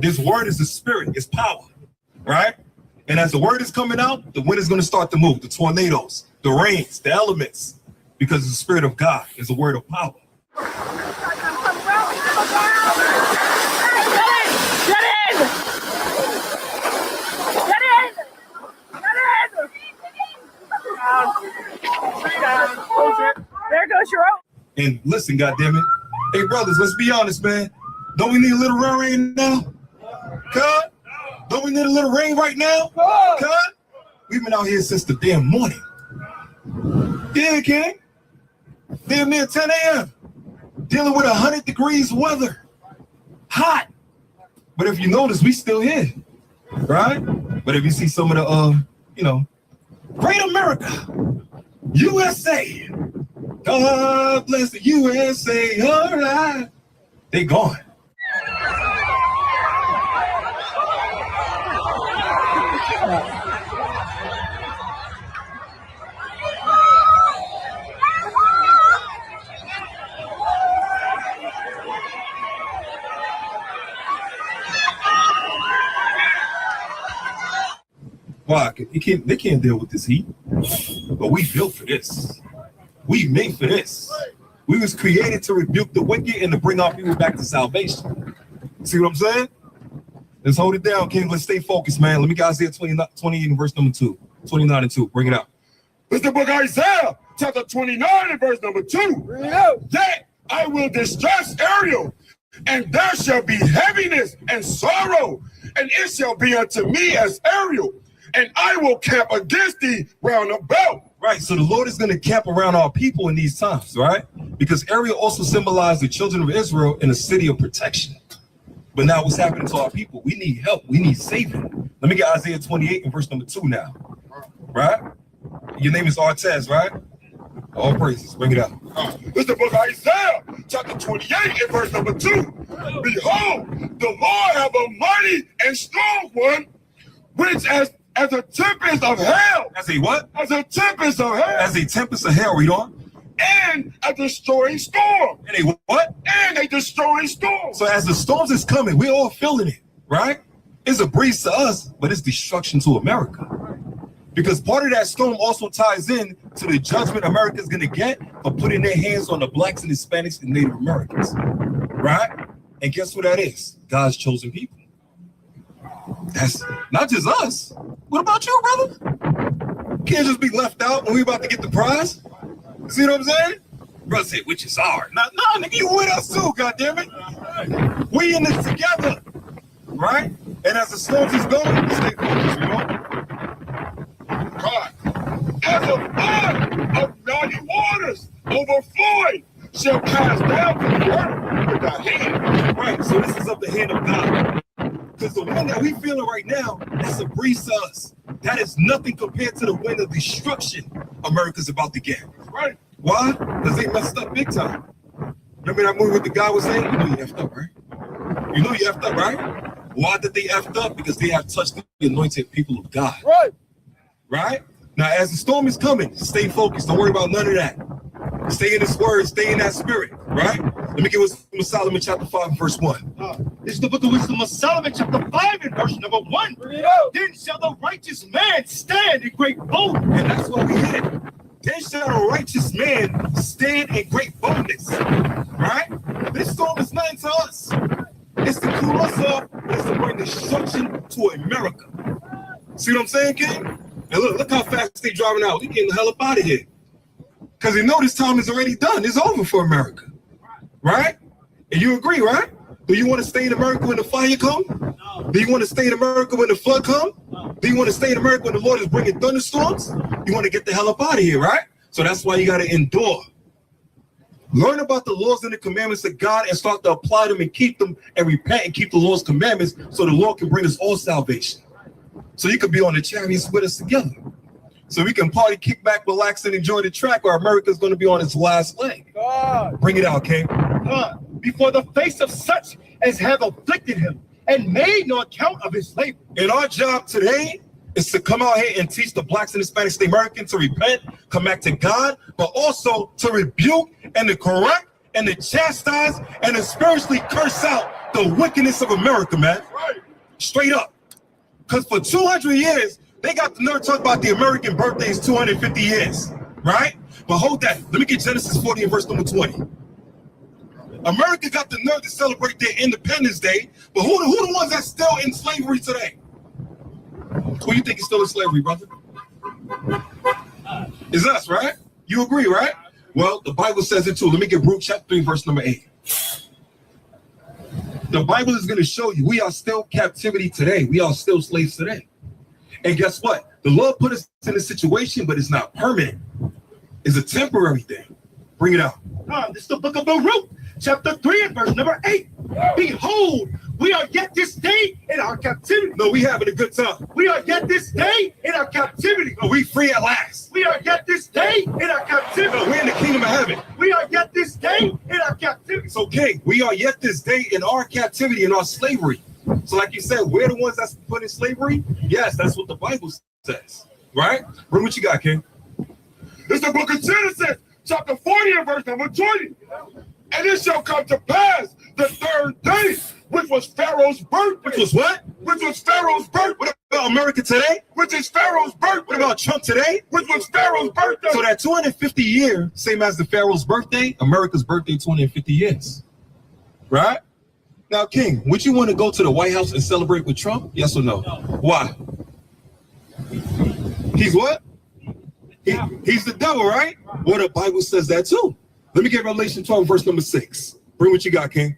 This word is the spirit, it's power, right? And as the word is coming out, the wind is going to start to move, the tornadoes, the rains, the elements, because the spirit of God is a word of power. And listen, goddammit. Hey, brothers, let's be honest, man. Don't we need a little rain now? Cut. Don't we need a little rain right now? Cut. We've been out here since the damn morning. Yeah, King. Damn near 10 a.m. Dealing with 100 degrees weather. Hot. But if you notice, we still here. Right? But if you see some of the, great America, USA. God bless the USA. All right. They gone. Why? They can't deal with this heat. But we built for this. We made for this. We was created to rebuke the wicked and to bring our people back to salvation. See what I'm saying? Let's hold it down, King. Let's stay focused, man. Let me get Isaiah 20 and verse number 2. 29 and 2. Bring it out. It's the book of Isaiah, chapter 29 and verse number 2. That I will distress Ariel, and there shall be heaviness and sorrow, and it shall be unto me as Ariel, and I will camp against thee round about. Right, so the Lord is going to camp around our people in these times, right? Because Ariel also symbolized the children of Israel in a city of protection. But now what's happening to our people? We need help. We need saving. Let me get Isaiah 28 and verse number 2 now. Right? Your name is Artez, right? All praises. Bring it out. It's the book of Isaiah, chapter 28 and verse number 2. Behold, the Lord have a mighty and strong one, which as a tempest of hell. As a what? As a tempest of hell. As a tempest of hell, read on. And a destroying storm. And a what? And a destroying storm. So as the storms is coming, we're all feeling it, right? It's a breeze to us, but it's destruction to America. Because part of that storm also ties in to the judgment America's going to get for putting their hands on the blacks and Hispanics and Native Americans, right? And guess what that is? God's chosen people. That's not just us. What about you, brother? Can't just be left out when we about to get the prize. See what I'm saying? Brother said, which is ours. Nah, nigga, you with us too, goddammit. We in this together, right? And as the storms is going, stay focused, you know? God, as a flood of mighty waters overflowing shall cast down to the earth with thy hand. Right, so this is of the hand of God. Because the wind that we feeling right now, that's a breeze to us. That is nothing compared to the wind of destruction America's about to get. Right. Why? Because they messed up big time. Remember that movie what the guy was saying? You know you effed up, right? You know you effed up, right? Why did they effed up? Because they have touched the anointed people of God. Right. Right? Now, as the storm is coming, stay focused. Don't worry about none of that. Stay in this word. Stay in that spirit. Right? Let me give us Solomon chapter 5, verse 1. This is the book of wisdom of Solomon, chapter 5, and verse number 1. Then shall the righteous man stand in great boldness. And that's what we hit. Then shall a righteous man stand in great boldness. Right? This storm is nothing to us. It's to cool us off. It's to bring destruction to America. See what I'm saying, King? And look how fast they driving out. We getting the hell up out of here. Because they know this time is already done. It's over for America. Right? And you agree, right? Do you want to stay in America when the fire comes? No. Do you want to stay in America when the flood comes? No. Do you want to stay in America when the Lord is bringing thunderstorms? You want to get the hell up out of here, right? So that's why you got to endure. Learn about the laws and the commandments of God and start to apply them and keep them and repent and keep the Lord's commandments so the Lord can bring us all salvation. So you can be on the chariots with us together. So we can party, kick back, relax, and enjoy the track where America's going to be on its last leg. God. Bring it out, King. God, before the face of such as have afflicted him and made no account of his labor. And our job today is to come out here and teach the blacks and Hispanics, the Americans, to repent, come back to God, but also to rebuke and to correct and to chastise and to spiritually curse out the wickedness of America, man. Right. Straight up. Because for 200 years, they got the nerve to talk about the American birthday is 250 years, right? But hold that. Let me get Genesis 40 and verse number 20. America got the nerve to celebrate their Independence Day, but who the ones that's still in slavery today? Who you think is still in slavery, brother? It's us, right? You agree, right? Well, the Bible says it too. Let me get Luke chapter 3, verse number 8. The Bible is going to show you we are still captivity today. We are still slaves today. And guess what? The Lord put us in a situation, but it's not permanent. It's a temporary thing. Bring it out. This is the book of Baruch, chapter 3 and verse number 8. Behold, we are yet this day in our captivity. No, we having a good time. We are yet this day in our captivity. No, we free at last. We are yet this day in our captivity. No, we're in the kingdom of heaven. We are yet this day in our captivity. So, King, we are yet this day in our captivity, in our slavery. So, like you said, we're the ones that's put in slavery. Yes, that's what the Bible says. Right? Bring what you got, King. It's the book of Genesis, chapter 40 and verse number 20. And it shall come to pass the third day, which was Pharaoh's birth. Which was what? Which was Pharaoh's birth. What about America today? Which is Pharaoh's birth. What about Trump today? Which was Pharaoh's birthday. So that 250 year, same as the Pharaoh's birthday, America's birthday 250 years. Right? Now, King, would you want to go to the White House and celebrate with Trump? Yes or no? Why? He's what? He's the devil, right? Well, the Bible says that too. Let me get Revelation 12, verse number 6. Bring what you got, King.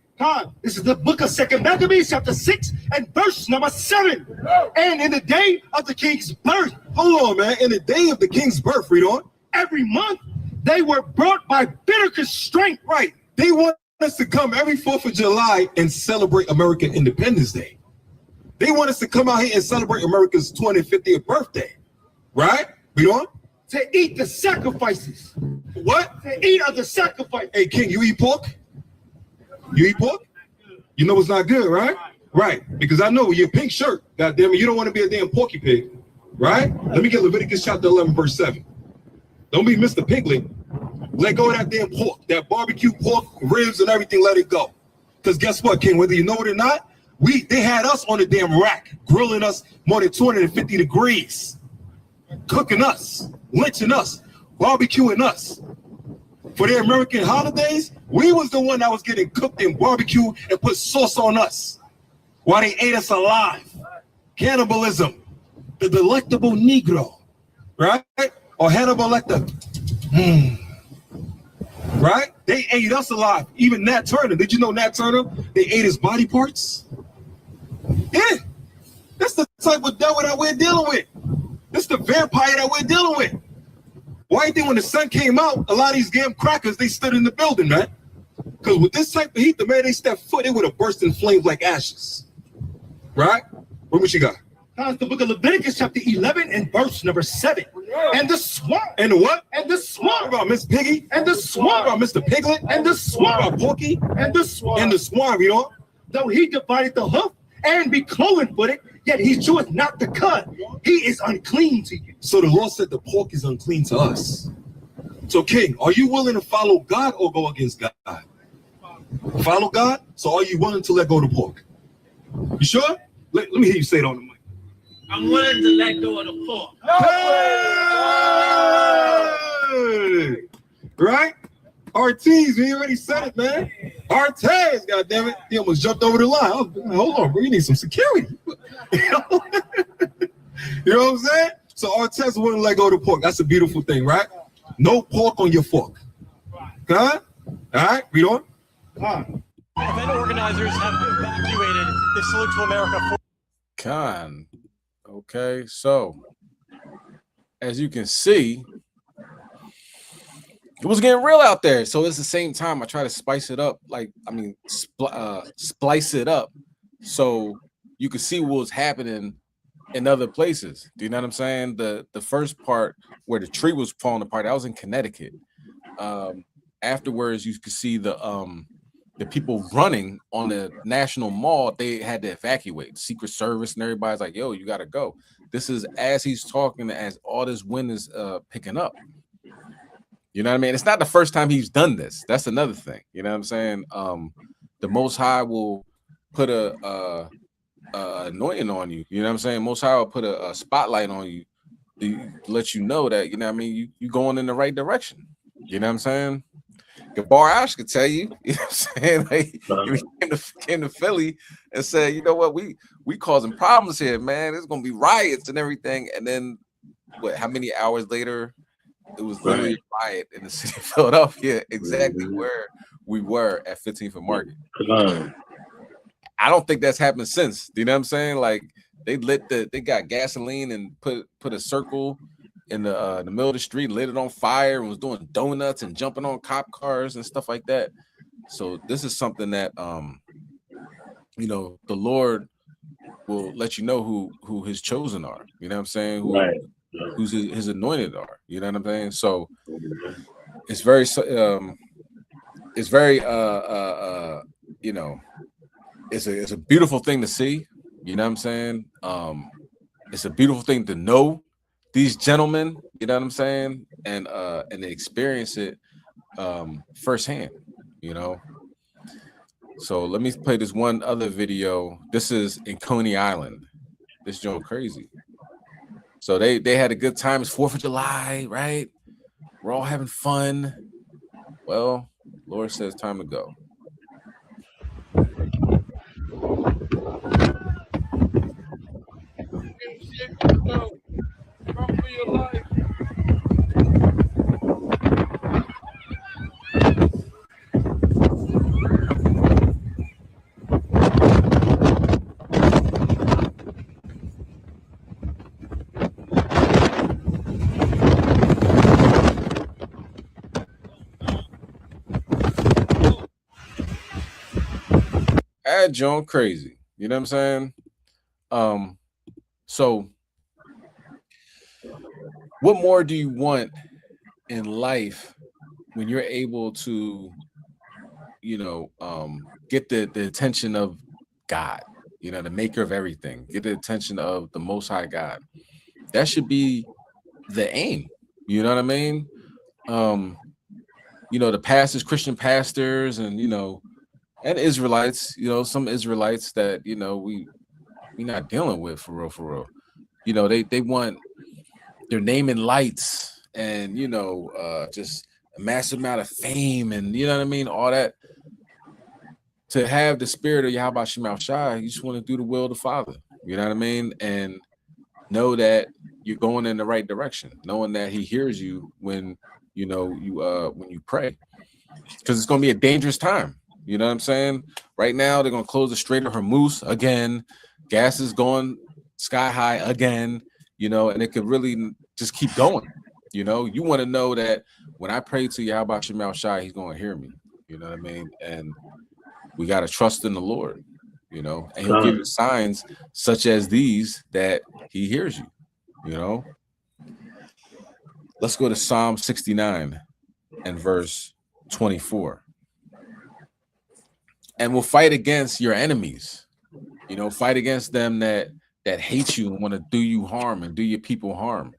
This is the book of 2 Maccabees, chapter 6 and verse number 7. And in the day of the king's birth. Hold on, man. In the day of the king's birth, read on. Every month they were brought by bitter constraint. Right. They want us to come every 4th of July and celebrate American Independence Day. They want us to come out here and celebrate America's 250th birthday. Right? Read on. To eat the sacrifices. What? To eat of the sacrifice. Hey, King, you eat pork? You eat pork? You know it's not good, right? Right. Because I know with your pink shirt, goddamn it, you don't want to be a damn porky pig. Right? Let me get Leviticus chapter 11, verse 7. Don't be Mr. Piglet. Let go of that damn pork, that barbecue pork, ribs and everything, let it go. Because guess what, King? Whether you know it or not, they had us on the damn rack, grilling us more than 250 degrees, cooking us, lynching us, barbecuing us. For their American holidays, we was the one that was getting cooked and barbecued and put sauce on us while they ate us alive. Cannibalism, the delectable Negro, right? Or Hannibal Lecter. Right? They ate us alive. Even Nat Turner. Did you know Nat Turner? They ate his body parts. Yeah. That's the type of devil that we're dealing with. That's the vampire that we're dealing with. Why do you think when the sun came out, a lot of these damn crackers, they stood in the building, man? Because with this type of heat, the minute they stepped foot, it would have burst in flames like ashes. Right? What you got? That's the book of Leviticus, chapter 11 and verse number 7. And the swine. And the what? And the swine. What about Miss Piggy? And the swine. What about Mr. Piglet? And the swine. What about Porky? And the swine. And the swine, you know? Though he divided the hoof and be cloven footed, yet he cheweth not the cud. He is unclean to you. So the Lord said the pork is unclean to us. So, King, are you willing to follow God or go against God? Follow God? So are you willing to let go of the pork? You sure? Let me hear you say it on the mic. I'm willing to let go of the pork. Hey! Right? Ortiz, we already said it, man. Ortiz, goddammit. He almost jumped over the line. Hold on, bro. You need some security. You know what I'm saying? So Ortiz wouldn't let go of the pork. That's a beautiful thing, right? No pork on your fork. Huh? All right, read on. Event organizers have evacuated the Salute to America. Con. Okay, so as you can see, it was getting real out there. So it's the same time I try to spice it up, splice it up so you can see what was happening in other places. Do you know what I'm saying? The first part where the tree was falling apart, that was in Connecticut. Afterwards, you could see the people running on the National Mall. They had to evacuate. Secret Service and everybody's like, yo, you got to go. This is as he's talking, as all this wind is picking up. You know what I mean? It's not the first time he's done this. That's another thing. You know what I'm saying? The Most High will put a anointing on you. You know what I'm saying? Most High will put a spotlight on you to let you know that, you know what I mean, you going in the right direction. You know what I'm saying? Gabar Ash could tell you, you know what I'm saying? Like, he came to Philly and said, you know what, we causing problems here, man. There's gonna be riots and everything. And then how many hours later, It was literally a riot in the city of Philadelphia, exactly where we were at 15th and Market. I don't think that's happened since. You know what I'm saying? Like they got gasoline and put a circle in the middle of the street, lit it on fire, and was doing donuts and jumping on cop cars and stuff like that. So this is something that the Lord will let you know who his chosen are. You know what I'm saying? Who's his anointed are. You know what I'm saying? So it's very it's a beautiful thing to see. You know what I'm saying? It's a beautiful thing to know these gentlemen, you know what I'm saying, and experience it firsthand, you know. So let me play this one other video. This is in Coney Island. This joint crazy. So they had a good time. It's 4th of July, right? We're all having fun. Well, Lord says time to go. That joint crazy. You know what I'm saying? So what more do you want in life when you're able to, get the attention of God, the maker of everything, get the attention of the Most High God? That should be the aim. You know what I mean? The pastors, Christian pastors, and and Israelites, some Israelites that we not dealing with for real. They want their name in lights and just a massive amount of fame, and you know what I mean, all that. To have the spirit of Yahweh Shemel Shai, you just want to do the will of the Father. You know what I mean? And know that you're going in the right direction, knowing that He hears you when when you pray, because it's going to be a dangerous time. You know what I'm saying? Right now, they're going to close the Strait of Hormuz again. Gas is going sky high again, and it could really just keep going. You want to know that when I pray to Yahweh Shemel Shai, He's going to hear me. You know what I mean? And we got to trust in the Lord, and He'll give you signs such as these that He hears you, Let's go to Psalm 69 and verse 24. And we'll fight against your enemies, fight against them that hate you and want to do you harm and do your people harm.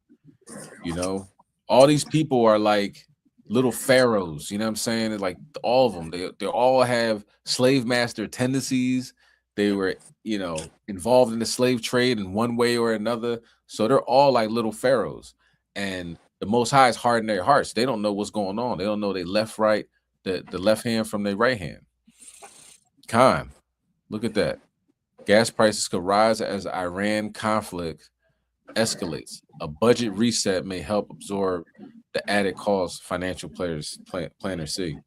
All these people are like little pharaohs, you know what I'm saying? Like all of them, they all have slave master tendencies. They were, involved in the slave trade in one way or another. So they're all like little pharaohs. And the Most High is hardened their hearts. They don't know what's going on. They don't know they left, right, the left hand from their right hand. Khan, look at that. Gas prices could rise as Iran conflict escalates. A budget reset may help absorb the added costs financial planners see.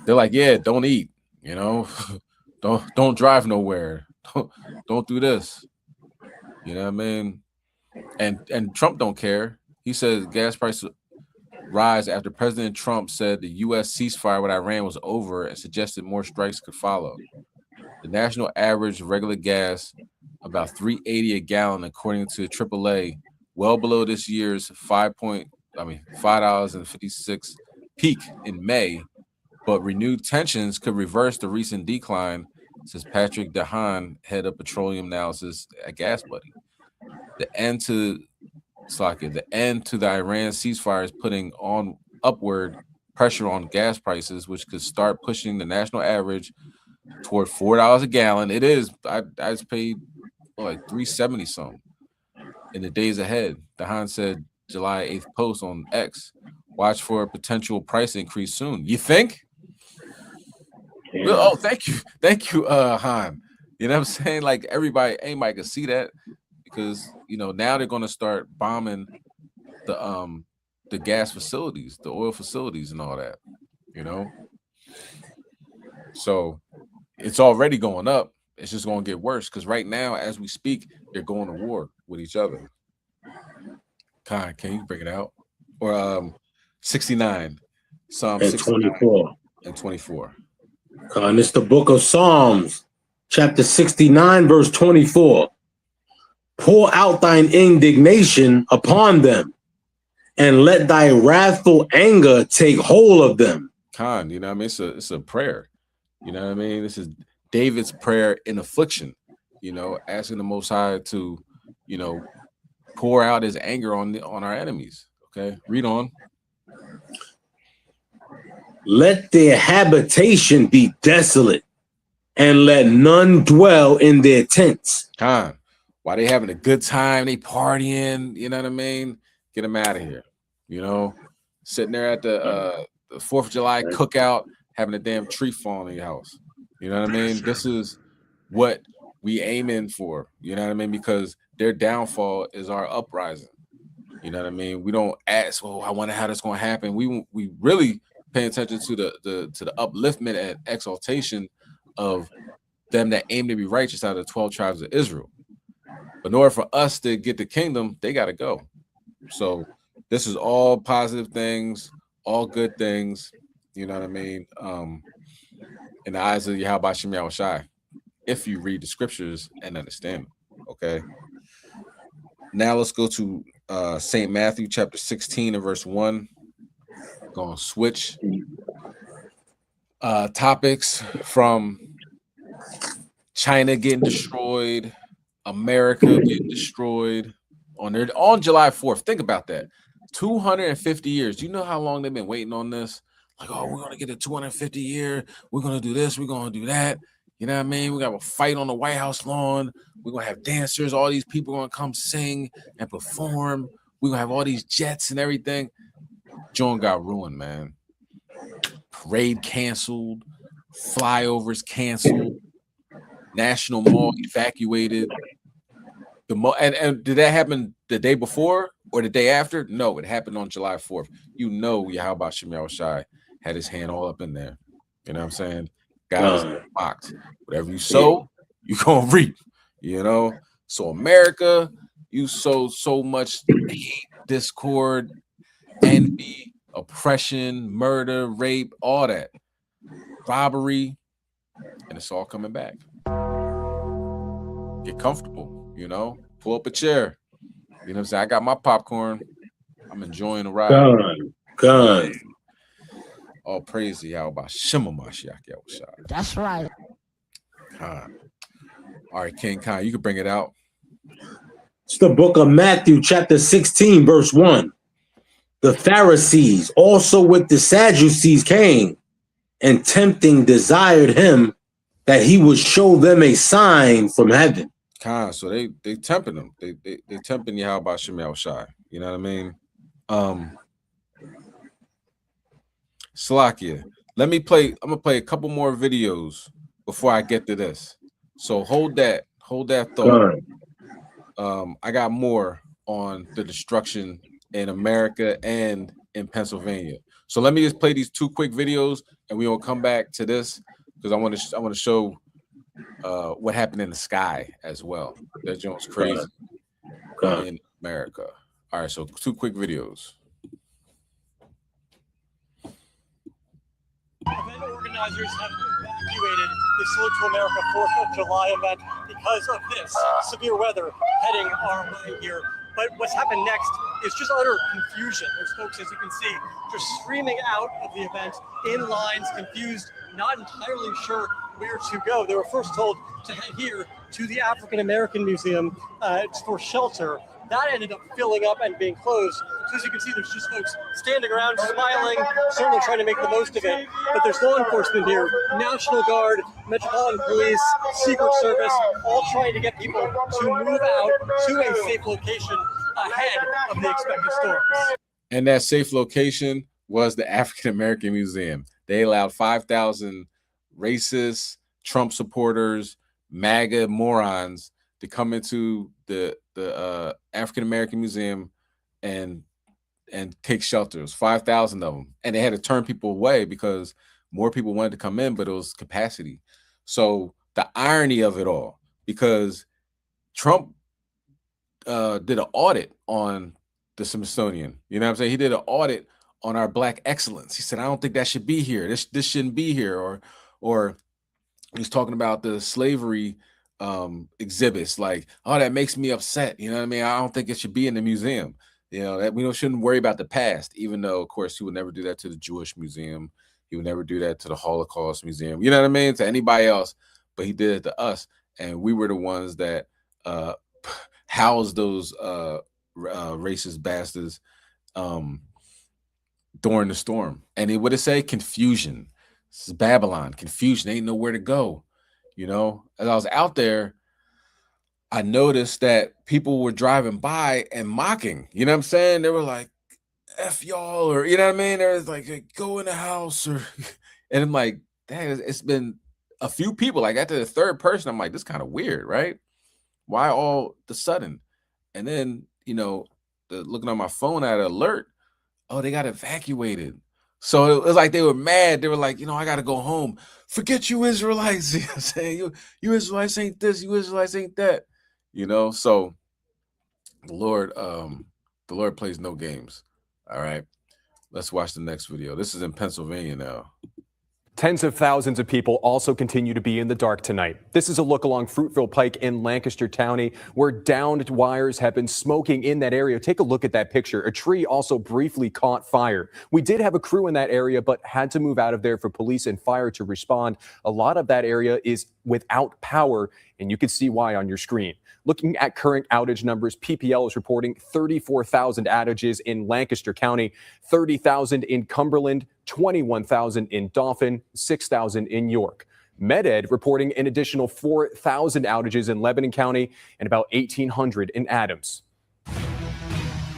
They're like, yeah, don't eat, don't drive nowhere, don't do this. You know what I mean? And Trump don't care. He says gas prices rise after President Trump said the U.S. ceasefire with Iran was over and suggested more strikes could follow. The national average regular gas about $3.80 a gallon, according to AAA, well below this year's $5.56 peak in May, but renewed tensions could reverse the recent decline, says Patrick Dahan, head of petroleum analysis at Gas Buddy. The end to the Iran ceasefire is putting on upward pressure on gas prices, which could start pushing the national average toward $4 a gallon. It is. I just paid like $3.70 something in the days ahead. Dahan said July 8th post on X. Watch for a potential price increase soon. You think? Yeah. Oh, thank you, Han. You know what I'm saying? Like anybody can see that, because now they're gonna start bombing the the gas facilities, the oil facilities, and all that. You know, so it's already going up. It's just going to get worse because right now, as we speak, they're going to war with each other. Con, can you bring it out? Or 69, Psalm And 69 24. and 24. And it's the book of Psalms, chapter 69, verse 24. Pour out thine indignation upon them, and let thy wrathful anger take hold of them. Con, you know what I mean? It's a prayer. You know what I mean? This is David's prayer in affliction, you know, asking the Most High to, you know, pour out his anger on our enemies. Okay, read on. Let their habitation be desolate, and let none dwell in their tents. Con, while they having a good time, they partying, you know what I mean? Get them out of here. You know, sitting there at the 4th of July cookout, having a damn tree fall in your house. You know what I mean? This is what we aiming for. You know what I mean? Because their downfall is our uprising. You know what I mean? We don't ask, well, I wonder how that's going to happen. We really pay attention to the upliftment and exaltation of them that aim to be righteous out of the 12 tribes of Israel. But in order for us to get the kingdom, they got to go. So this is all positive things, all good things. You know what I mean? In the eyes of Yahweh Shem Yahushai, if you read the scriptures and understand them. Okay. Now let's go to St. Matthew chapter 16 and verse 1. Gonna switch topics from China getting destroyed, America getting destroyed on July 4th. Think about that. 250 years. Do you know how long they've been waiting on this? Like, oh, we're gonna get a 250 year, we're gonna do this, we're gonna do that. You know what I mean? We're gonna have a fight on the White House lawn. We're gonna have dancers, all these people are gonna come sing and perform. We're gonna have all these jets and everything. John got ruined, man. Parade canceled, flyovers canceled, National Mall evacuated. And did that happen the day before or the day after? No, it happened on July 4th. You know, Yahweh Shem Yahushai had his hand all up in there. You know what I'm saying? God is mocked. Whatever you sow, you're gonna reap. You know, so America, you sow so much hate, discord, envy, oppression, murder, rape, all that, robbery, and it's all coming back. Get comfortable, you know, pull up a chair. You know what I'm saying? I got my popcorn. I'm enjoying the ride. Gun. All praise to Yahweh Shema Mashiach Yahushua. That's right. All right, King Khan, you can bring it out. It's the book of Matthew, chapter 16, verse 1. The Pharisees also with the Sadducees came, and tempting desired him that he would show them a sign from heaven. Khan, so they tempting him. They tempting Yahweh Shem Yahushai. You know what I mean? Salakia, I'm gonna play a couple more videos before I get to this. So hold that thought. I got more on the destruction in America and in Pennsylvania. So let me just play these two quick videos, and we'll come back to this because I want to show what happened in the sky as well. That joint's crazy in America. All right, so two quick videos. Event organizers have evacuated the Salute to America 4th of July event because of this severe weather heading our way here. But what's happened next is just utter confusion. There's folks, as you can see, just streaming out of the event in lines, confused, not entirely sure where to go. They were first told to head here to the African American Museum for shelter. That ended up filling up and being closed. So as you can see, there's just folks standing around, smiling, certainly trying to make the most of it. But there's law enforcement here, National Guard, Metropolitan Police, Secret Service, all trying to get people to move out to a safe location ahead of the expected storms. And that safe location was the African American Museum. They allowed 5,000 racist, Trump supporters, MAGA morons to come into the African American Museum and and take shelter. It was 5,000 of them, and they had to turn people away because more people wanted to come in, but it was capacity. So the irony of it all, because Trump did an audit on the Smithsonian. You know what I'm saying? He did an audit on our Black excellence. He said, I don't think that should be here. This shouldn't be here. Or he's talking about the slavery exhibits, like, oh, that makes me upset. You know what I mean? I don't think it should be in the museum. You know, that we shouldn't worry about the past, even though, of course, he would never do that to the Jewish Museum. He would never do that to the Holocaust Museum. You know what I mean? To anybody else, but he did it to us, and we were the ones that housed those racist bastards during the storm. And what it say? Confusion. This is Babylon. Confusion. They ain't know where to go. You know, as I was out there, I noticed that people were driving by and mocking. You know what I'm saying? They were like, F y'all, or you know what I mean? They was like, hey, go in the house, or and I'm like, dang, it's been a few people. Like after the third person, I'm like, this is kind of weird, right? Why all of a sudden? And then, you know, looking on my phone at an alert, oh, they got evacuated. So it was like they were mad. They were like, you know, I got to go home. Forget you Israelites. You know what I'm saying? You Israelites ain't this. You Israelites ain't that. You know, so the Lord plays no games. All right. Let's watch the next video. This is in Pennsylvania now. Tens of thousands of people also continue to be in the dark tonight. This is a look along Fruitville Pike in Lancaster County, where downed wires have been smoking in that area. Take a look at that picture. A tree also briefly caught fire. We did have a crew in that area, but had to move out of there for police and fire to respond. A lot of that area is without power, and you can see why on your screen. Looking at current outage numbers, PPL is reporting 34,000 outages in Lancaster County, 30,000 in Cumberland, 21,000 in Dauphin, 6,000 in York. MedEd reporting an additional 4,000 outages in Lebanon County and about 1,800 in Adams.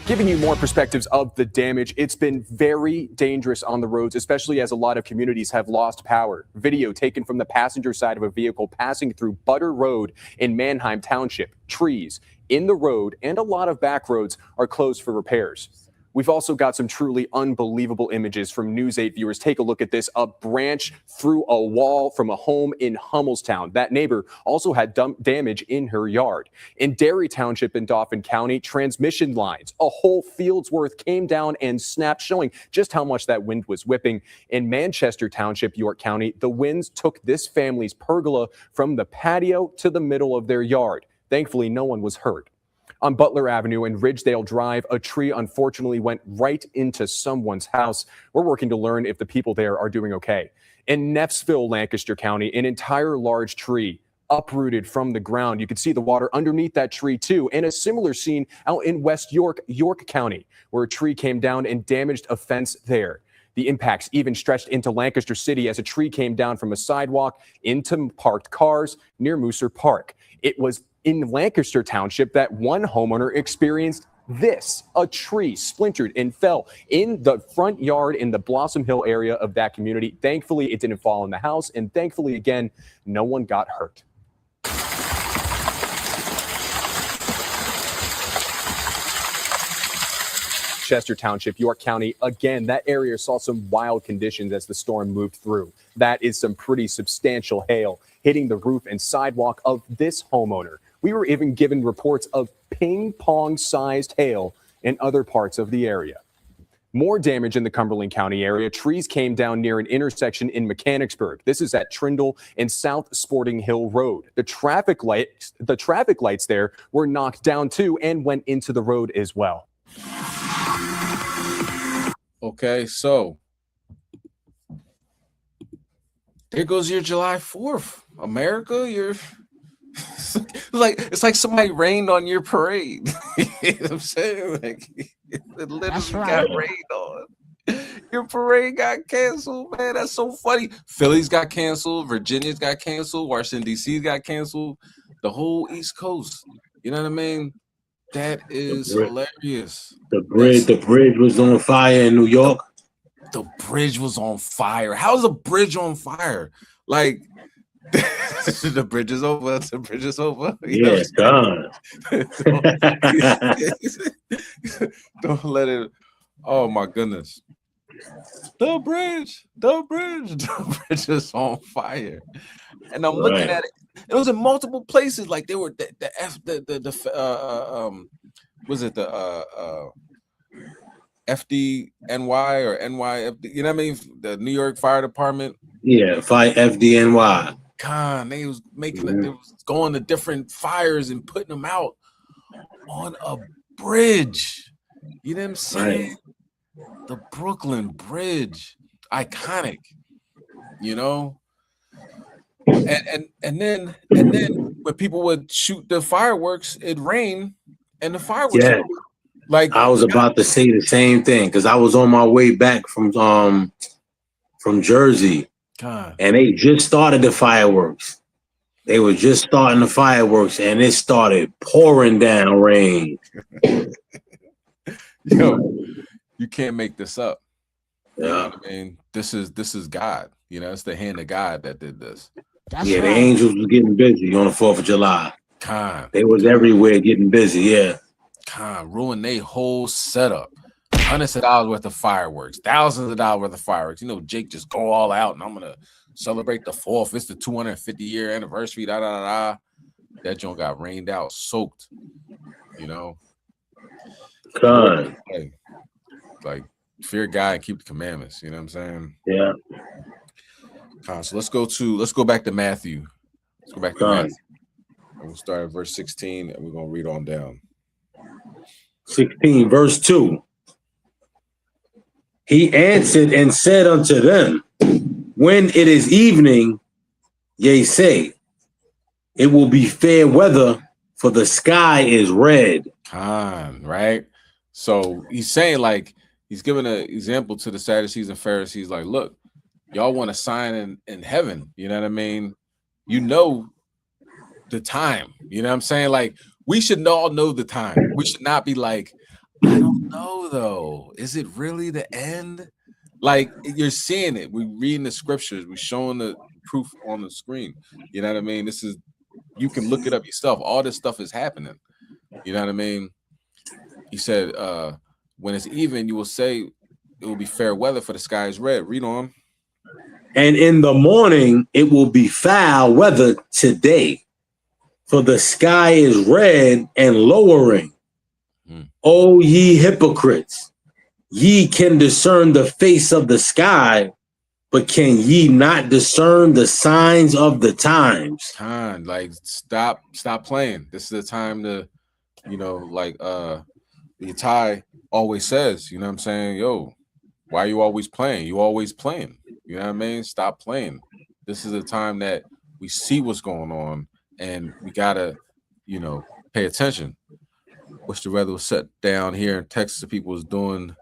Giving you more perspectives of the damage, it's been very dangerous on the roads, especially as a lot of communities have lost power. Video taken from the passenger side of a vehicle passing through Butter Road in Manheim Township. Trees in the road and a lot of back roads are closed for repairs. We've also got some truly unbelievable images from News 8 viewers. Take a look at this. A branch through a wall from a home in Hummelstown. That neighbor also had damage in her yard. In Derry Township in Dauphin County, transmission lines, a whole field's worth came down and snapped, showing just how much that wind was whipping. In Manchester Township, York County, the winds took this family's pergola from the patio to the middle of their yard. Thankfully, no one was hurt. On Butler Avenue and Ridgedale Drive, a tree unfortunately went right into someone's house. We're working to learn if the people there are doing okay. In Neffsville, Lancaster County, an entire large tree uprooted from the ground. You can see the water underneath that tree too. And a similar scene out in West York, York County, where a tree came down and damaged a fence there. The impacts even stretched into Lancaster City as a tree came down from a sidewalk into parked cars near Mooser Park. It was in Lancaster Township that one homeowner experienced this. A tree splintered and fell in the front yard in the Blossom Hill area of that community. Thankfully, it didn't fall in the house. And thankfully, again, no one got hurt. Chester Township, York County. Again, that area saw some wild conditions as the storm moved through. That is some pretty substantial hail hitting the roof and sidewalk of this homeowner. We were even given reports of ping-pong-sized hail in other parts of the area. More damage in the Cumberland County area. Trees came down near an intersection in Mechanicsburg. This is at Trindle and South Sporting Hill Road. The traffic lights there were knocked down too and went into the road as well. Okay, so there goes your July 4th, America. It's like somebody rained on your parade. You know what I'm saying? Like, it literally got rained on. Your parade got canceled, man. That's so funny. Philly's got canceled. Virginia's got canceled. Washington, D.C.'s got canceled. The whole East Coast. You know what I mean? That is hilarious. The bridge was on fire in New York. The bridge was on fire. How's a bridge on fire? Like, the bridge is over. The bridge is over. Yeah, it's gone. Don't let it Oh my goodness. The bridge is on fire. And I'm looking at it. It was in multiple places. Like they were was it the FDNY or NYFD? You know what I mean? The New York Fire Department. Yeah, fight FDNY. God, they was making it. They was going to different fires and putting them out on a bridge. You know what I'm saying? Right. The Brooklyn Bridge, iconic. You know, and then when people would shoot the fireworks, it'd rain, and the fireworks. Yeah. Like I was about to say the same thing because I was on my way back from Jersey, God. And they just started the fireworks. They were just starting the fireworks, and it started pouring down rain. Yo, you can't make this up. Yeah, you know what I mean, this is God. You know, it's the hand of God that did this. That's right. The angels was getting busy on the 4th of July. God, they was everywhere getting busy. Yeah. Ruin their whole setup. Hundreds of dollars worth of fireworks, thousands of dollars worth of fireworks. You know, Jake just go all out, and I'm gonna celebrate the 4th. It's the 250-year anniversary. That joint got rained out, soaked. You know, God, like fear God and keep the commandments. You know what I'm saying? Yeah. So let's go back to Matthew. Let's go back to Matthew. And we'll start at verse 16, and we're gonna read on down. 16, verse 2. He answered and said unto them, when it is evening, ye say, it will be fair weather, for the sky is red. Right? So he's saying, like, he's giving an example to the Sadducees and Pharisees, like, look, y'all want a sign in heaven. You know what I mean? You know the time. You know what I'm saying? Like, we should all know the time. We should not be like, I don't know though. Is it really the end? Like, you're seeing it. We're reading the scriptures. We're showing the proof on the screen. You know what I mean? You can look it up yourself. All this stuff is happening. You know what I mean? He said, when it's even, you will say it will be fair weather, for the sky is red. Read on. And in the morning, it will be foul weather today, for the sky is red and lowering. O ye hypocrites, ye can discern the face of the sky, but can ye not discern the signs of the times? Like, stop playing. This is the time to, you know, like the Ty always says, you know what I'm saying? Yo, why are you always playing? You always playing. You know what I mean? Stop playing. This is a time that we see what's going on, and we gotta, you know, pay attention. Wish the weather was set down here in Texas. People was doing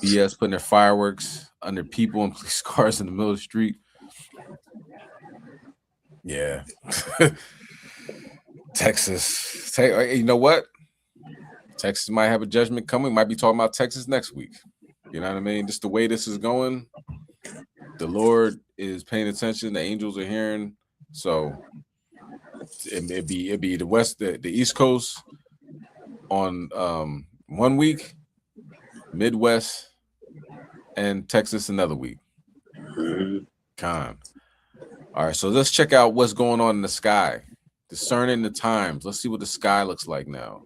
BS, putting their fireworks under people and police cars in the middle of the street. Yeah. Texas. You know what? Texas might have a judgment coming. We might be talking about Texas next week. You know what I mean? Just the way this is going, the Lord is paying attention. The angels are hearing. So it'd be the West, the East Coast on 1 week, Midwest, and Texas another week. All right, so let's check out what's going on in the sky. Discerning the times. Let's see what the sky looks like now.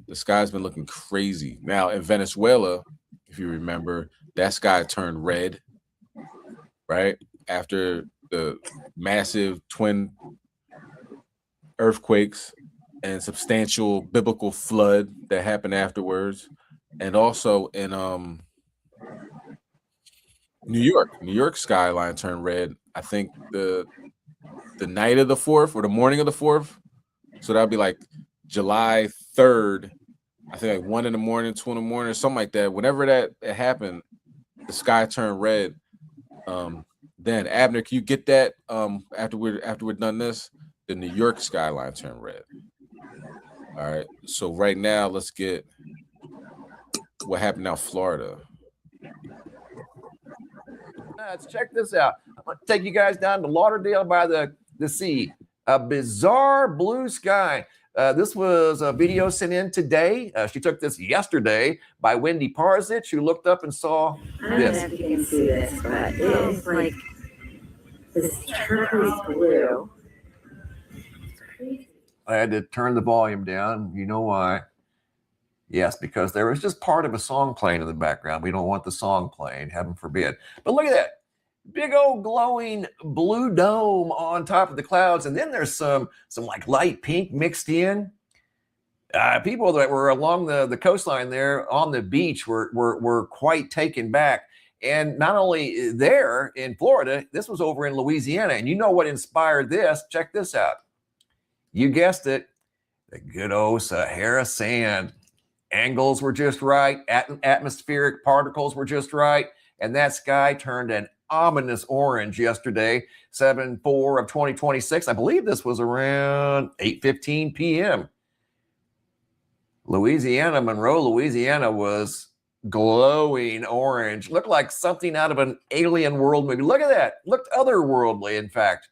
The sky's been looking crazy. Now in Venezuela, if you remember, that sky turned red, right? After the massive twin earthquakes and substantial biblical flood that happened afterwards. And also in New York skyline turned red. I think the night of the 4th or the morning of the 4th. So that'd be like July 3rd. I think like 1 in the morning, 2 in the morning, or something like that. Whenever that happened, the sky turned red. Then Abner, can you get that after we're done this? The New York skyline turned red. All right. So right now, let's get what happened out in Florida. Let's check this out. I'm going to take you guys down to Lauderdale by the sea. A bizarre blue sky. This was a video sent in today. She took this yesterday by Wendy Parzich, who looked up and saw I don't know this. if you can see this, but it is like this turquoise blue. I had to turn the volume down. You know why? Yes, because there was just part of a song playing in the background. We don't want the song playing, heaven forbid. But look at that. Big old glowing blue dome on top of the clouds. And then there's some like light pink mixed in. People that were along the coastline there on the beach were quite taken back. And not only there in Florida, this was over in Louisiana. And you know what inspired this? Check this out. You guessed it. The good old Sahara sand. Angles were just right. Atmospheric particles were just right. And that sky turned an ominous orange yesterday, 7/4 of 2026. I believe this was around 8:15 p.m. Louisiana, Monroe, Louisiana was glowing orange. Looked like something out of an alien world movie. Look at that. Looked otherworldly, in fact.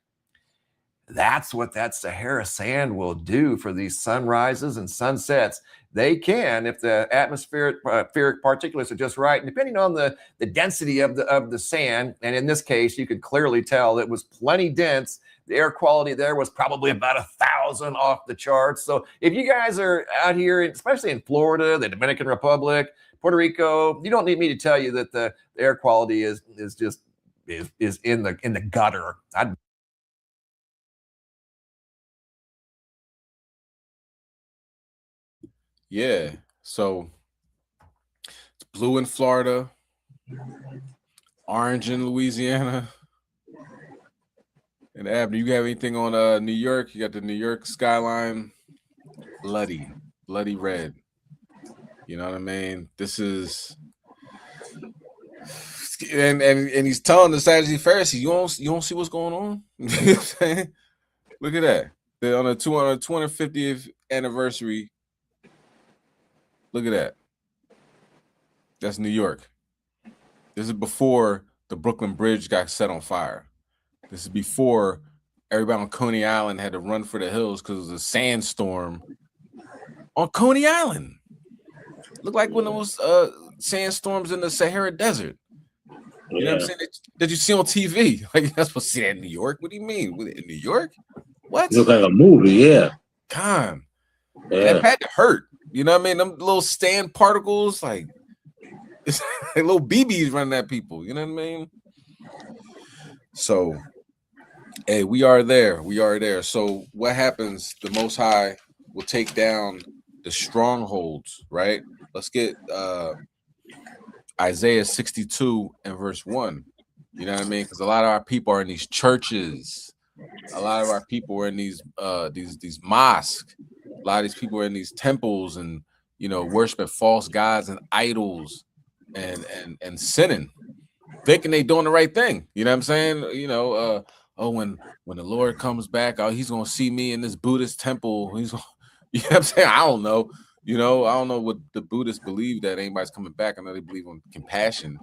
That's what that Sahara sand will do for these sunrises and sunsets. They can, if the atmospheric particulates are just right, and depending on the density of the sand, and in this case, you could clearly tell it was plenty dense. The air quality there was probably about 1,000 off the charts. So if you guys are out here, especially in Florida, the Dominican Republic, Puerto Rico, you don't need me to tell you that the air quality is in the gutter. Yeah, so it's blue in Florida, orange in Louisiana. And Abner, you have anything on New York? You got the New York skyline, bloody red. You know what I mean? This is, and he's telling the Sadducees Pharisees, you don't see what's going on. You know what I'm saying? Look at that. They're on the 250th anniversary. Look at that. That's New York. This is before the Brooklyn Bridge got set on fire. This is before everybody on Coney Island had to run for the hills because it was a sandstorm on Coney Island. Looked like when it was sandstorms in the Sahara Desert. You know what I'm saying? That you see on TV. Like, you're not supposed to see that in New York. What do you mean? In New York? What? It looked like a movie, yeah. God. Yeah. That had to hurt. You know what I mean? Them little sand particles, like it's like little BBs running at people. You know what I mean? So, hey, we are there. We are there. So, what happens? The Most High will take down the strongholds, right? Let's get Isaiah 62 and verse 1. You know what I mean? Because a lot of our people are in these churches. A lot of our people are in these mosques. A lot of these people are in these temples and, you know, worshiping false gods and idols and sinning, thinking they doing the right thing. You know what I'm saying? You know, when the Lord comes back, he's going to see me in this Buddhist temple. You know what I'm saying? I don't know. You know, I don't know what the Buddhists believe that anybody's coming back. I know they believe in compassion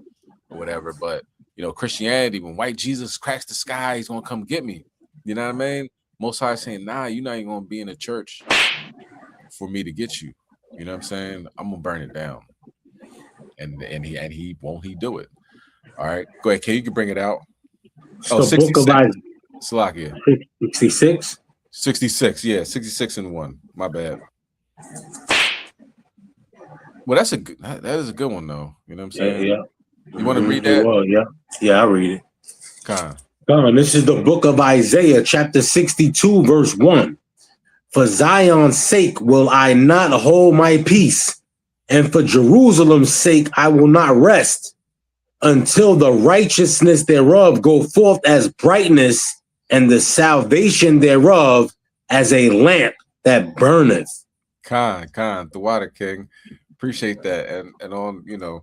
or whatever. But, you know, Christianity, when white Jesus cracks the sky, he's going to come get me. You know what I mean? Most High saying, nah, you're not even going to be in a church for me to get you. You know what I'm saying? I'm going to burn it down. And he won't do it. All right. Go ahead, Kay. You can bring it out. Oh, 66. 66? 66, yeah. 66 and 1. My bad. Well, that is a good one, though. You know what I'm saying? Yeah. You want to read that? Well, yeah, I'll read it. This is the book of Isaiah, chapter 62, verse 1. For Zion's sake will I not hold my peace, and for Jerusalem's sake I will not rest, until the righteousness thereof go forth as brightness, and the salvation thereof as a lamp that burneth. The Water King. Appreciate that. And on, you know,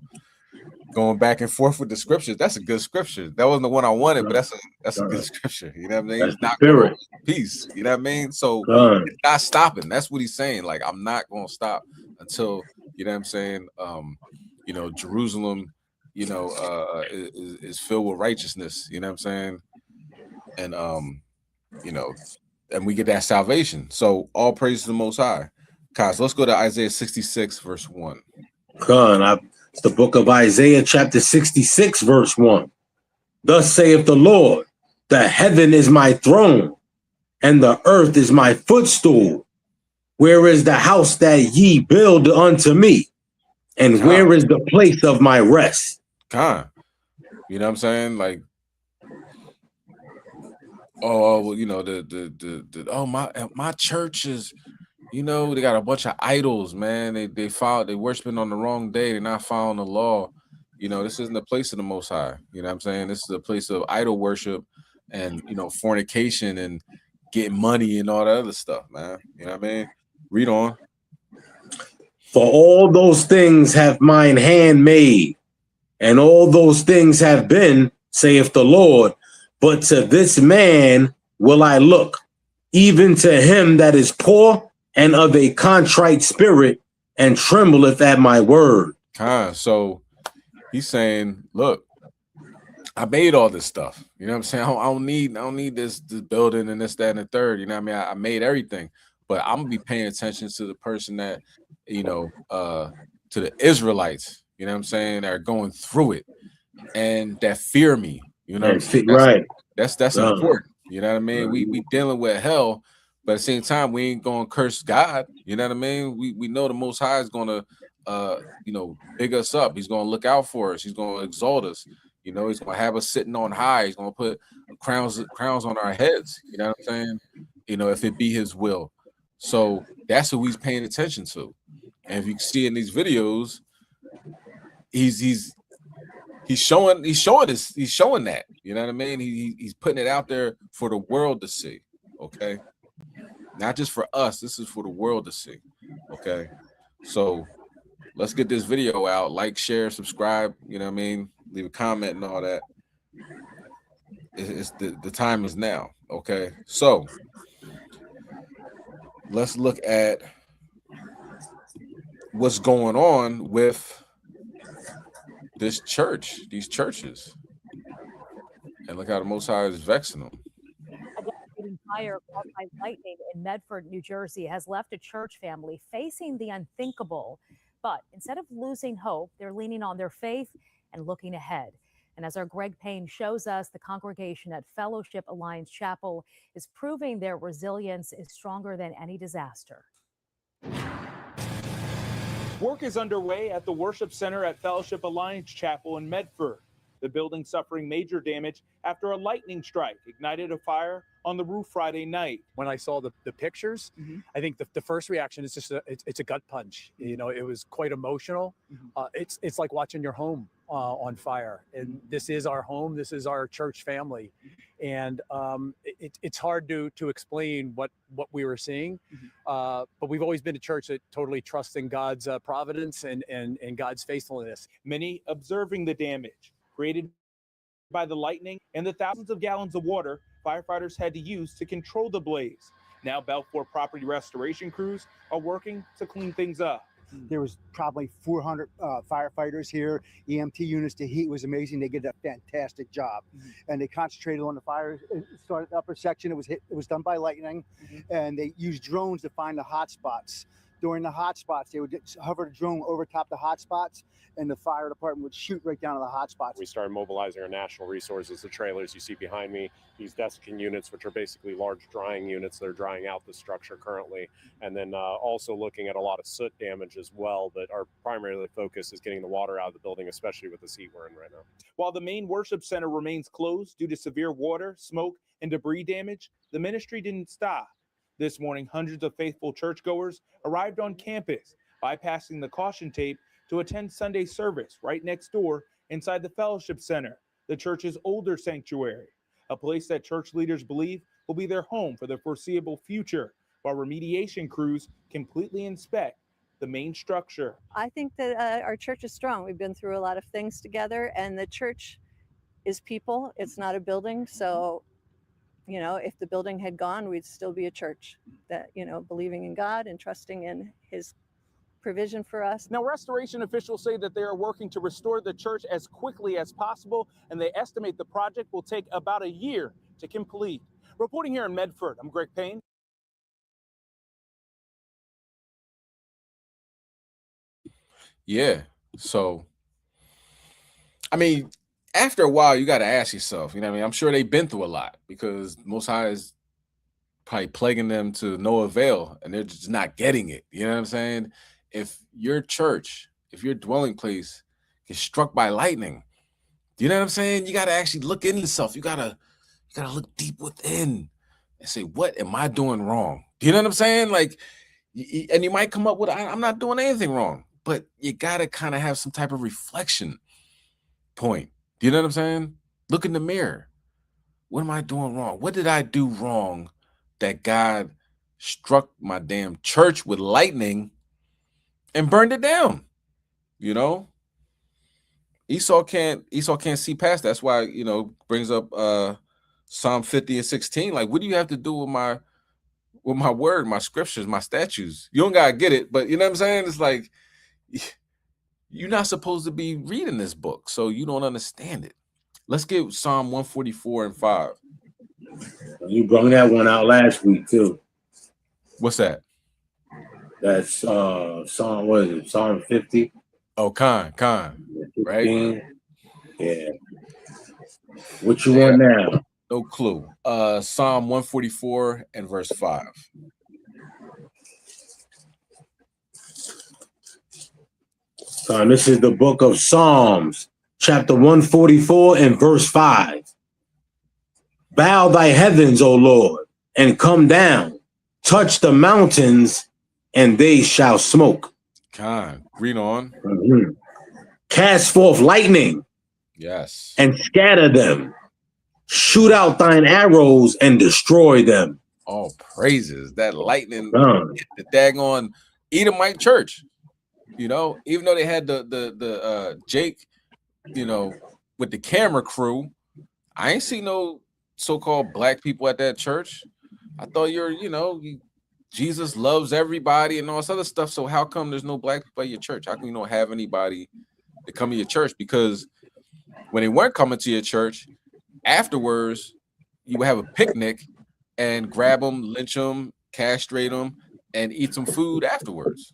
going back and forth with the scriptures. That's a good scripture. That wasn't the one I wanted, but that's a good scripture. You know what I mean? It's not peace. You know what I mean? So it's not stopping. That's what he's saying. Like, I'm not going to stop until, you know what I'm saying? You know, Jerusalem, you know, is filled with righteousness. You know what I'm saying? And you know, and we get that salvation. So all praise to the Most High. Guys, let's go to Isaiah 66, verse 1. It's the book of Isaiah, chapter 66, verse 1. Thus saith the Lord, the heaven is my throne, and the earth is my footstool. Where is the house that ye build unto me? And where is the place of my rest? You know what I'm saying? Like, oh, well, you know, my church is, you know, they got a bunch of idols, man. They worshiping on the wrong day. They're not following the law. You know, this isn't the place of the Most High. You know what I'm saying? This is a place of idol worship and, you know, fornication and getting money and all that other stuff, man. You know what I mean? Read on. For all those things have mine hand made, and all those things have been, saith the Lord. But to this man will I look, even to him that is poor and of a contrite spirit, and trembleth at my word. So he's saying, look, I made all this stuff. You know what I'm saying? I don't need this building and this, that, and the third. You know what I mean? I made everything, but I'm gonna be paying attention to the person that, you know, to the Israelites, you know what I'm saying, that are going through it and that fear me. You know what I'm saying? That's important. You know what I mean? We dealing with hell, but at the same time, we ain't gonna curse God. You know what I mean? We know the Most High is gonna you know, big us up. He's gonna look out for us. He's gonna exalt us. You know, he's gonna have us sitting on high. He's gonna put crowns on our heads. You know what I'm saying? You know, if it be his will. So that's who he's paying attention to. And if you see in these videos, he's showing that. You know what I mean? He's putting it out there for the world to see. Okay. Not just for us, this is for the world to see. Okay. So let's get this video out. Like, share, subscribe, you know what I mean? Leave a comment and all that. It's the time is now. Okay. So let's look at what's going on with this church, these churches, and look how the Most High is vexing them. A devastating fire caused by lightning in Medford, New Jersey, has left a church family facing the unthinkable. But instead of losing hope, they're leaning on their faith and looking ahead. And as our Greg Payne shows us, the congregation at Fellowship Alliance Chapel is proving their resilience is stronger than any disaster. Work is underway at the worship center at Fellowship Alliance Chapel in Medford. The building suffering major damage after a lightning strike ignited a fire on the roof Friday night. When I saw the pictures, I think the first reaction is just it's a gut punch. You know, it was quite emotional. It's like watching your home on fire, and this is our home. This is our church family, and it's hard to explain what we were seeing. But we've always been a church that totally trusts in God's providence and God's faithfulness. Many observing the damage created by the lightning and the thousands of gallons of water firefighters had to use to control the blaze. Now Belfort property restoration crews are working to clean things up. There was probably 400 firefighters here, EMT units. The heat was amazing. They did a fantastic job, and they concentrated on the fire. It started the upper section. It was done by lightning, and they used drones to find the hot spots. During the hot spots, they would hover the drone over top the hot spots, and the fire department would shoot right down to the hot spots. We started mobilizing our national resources, the trailers you see behind me, these desiccant units, which are basically large drying units that are drying out the structure currently, and then also looking at a lot of soot damage as well, but our primary focus is getting the water out of the building, especially with this heat we're in right now. While the main worship center remains closed due to severe water, smoke, and debris damage, the ministry didn't stop. This morning, hundreds of faithful churchgoers arrived on campus, bypassing the caution tape to attend Sunday service right next door inside the Fellowship Center, the church's older sanctuary, a place that church leaders believe will be their home for the foreseeable future, while remediation crews completely inspect the main structure. I think that our church is strong. We've been through a lot of things together, and the church is people. It's not a building. So, you know, if the building had gone, we'd still be a church that, you know, believing in God and trusting in his provision for us. Now, restoration officials say that they are working to restore the church as quickly as possible, and they estimate the project will take about a year to complete. Reporting here in Medford, I'm Greg Payne. Yeah. So, I mean, after a while, you got to ask yourself, you know what I mean? I'm sure they've been through a lot because Most High is probably plaguing them to no avail and they're just not getting it. You know what I'm saying? If your church, if your dwelling place gets struck by lightning, you know what I'm saying? You got to actually look in yourself. You got to look deep within and say, what am I doing wrong? Do you know what I'm saying? Like, and you might come up with, I'm not doing anything wrong, but you got to kind of have some type of reflection point. Do you know what I'm saying? Look in the mirror. What am I doing wrong? What did I do wrong that God struck my damn church with lightning and burned it down? You know, Esau can't see past that. That's why, you know, brings up Psalm 50 and 16. Like, what do you have to do with my word, my scriptures, my statutes? You don't gotta get it, but you know what I'm saying? It's like you're not supposed to be reading this book, so you don't understand it. Let's get Psalm 144 and 5. You brought that one out last week too. What's that? That's Psalm, what is it? Psalm 50. Oh, Khan, right? Yeah. What you want now? No clue. Psalm 144 and verse 5. This is the book of Psalms, chapter 144 and verse 5. Bow thy heavens, O Lord, and come down. Touch the mountains, and they shall smoke. Khan, read on. Mm-hmm. Cast forth lightning. Yes. And scatter them. Shoot out thine arrows and destroy them. All praises. That lightning hit the daggone Edomite church. You know, even though they had the Jake, you know, with the camera crew, I ain't see no so-called black people at that church. I thought Jesus loves everybody and all this other stuff. So how come there's no black people at your church? How come you don't have anybody to come to your church? Because when they weren't coming to your church, afterwards, you would have a picnic and grab them, lynch them, castrate them, and eat some food afterwards.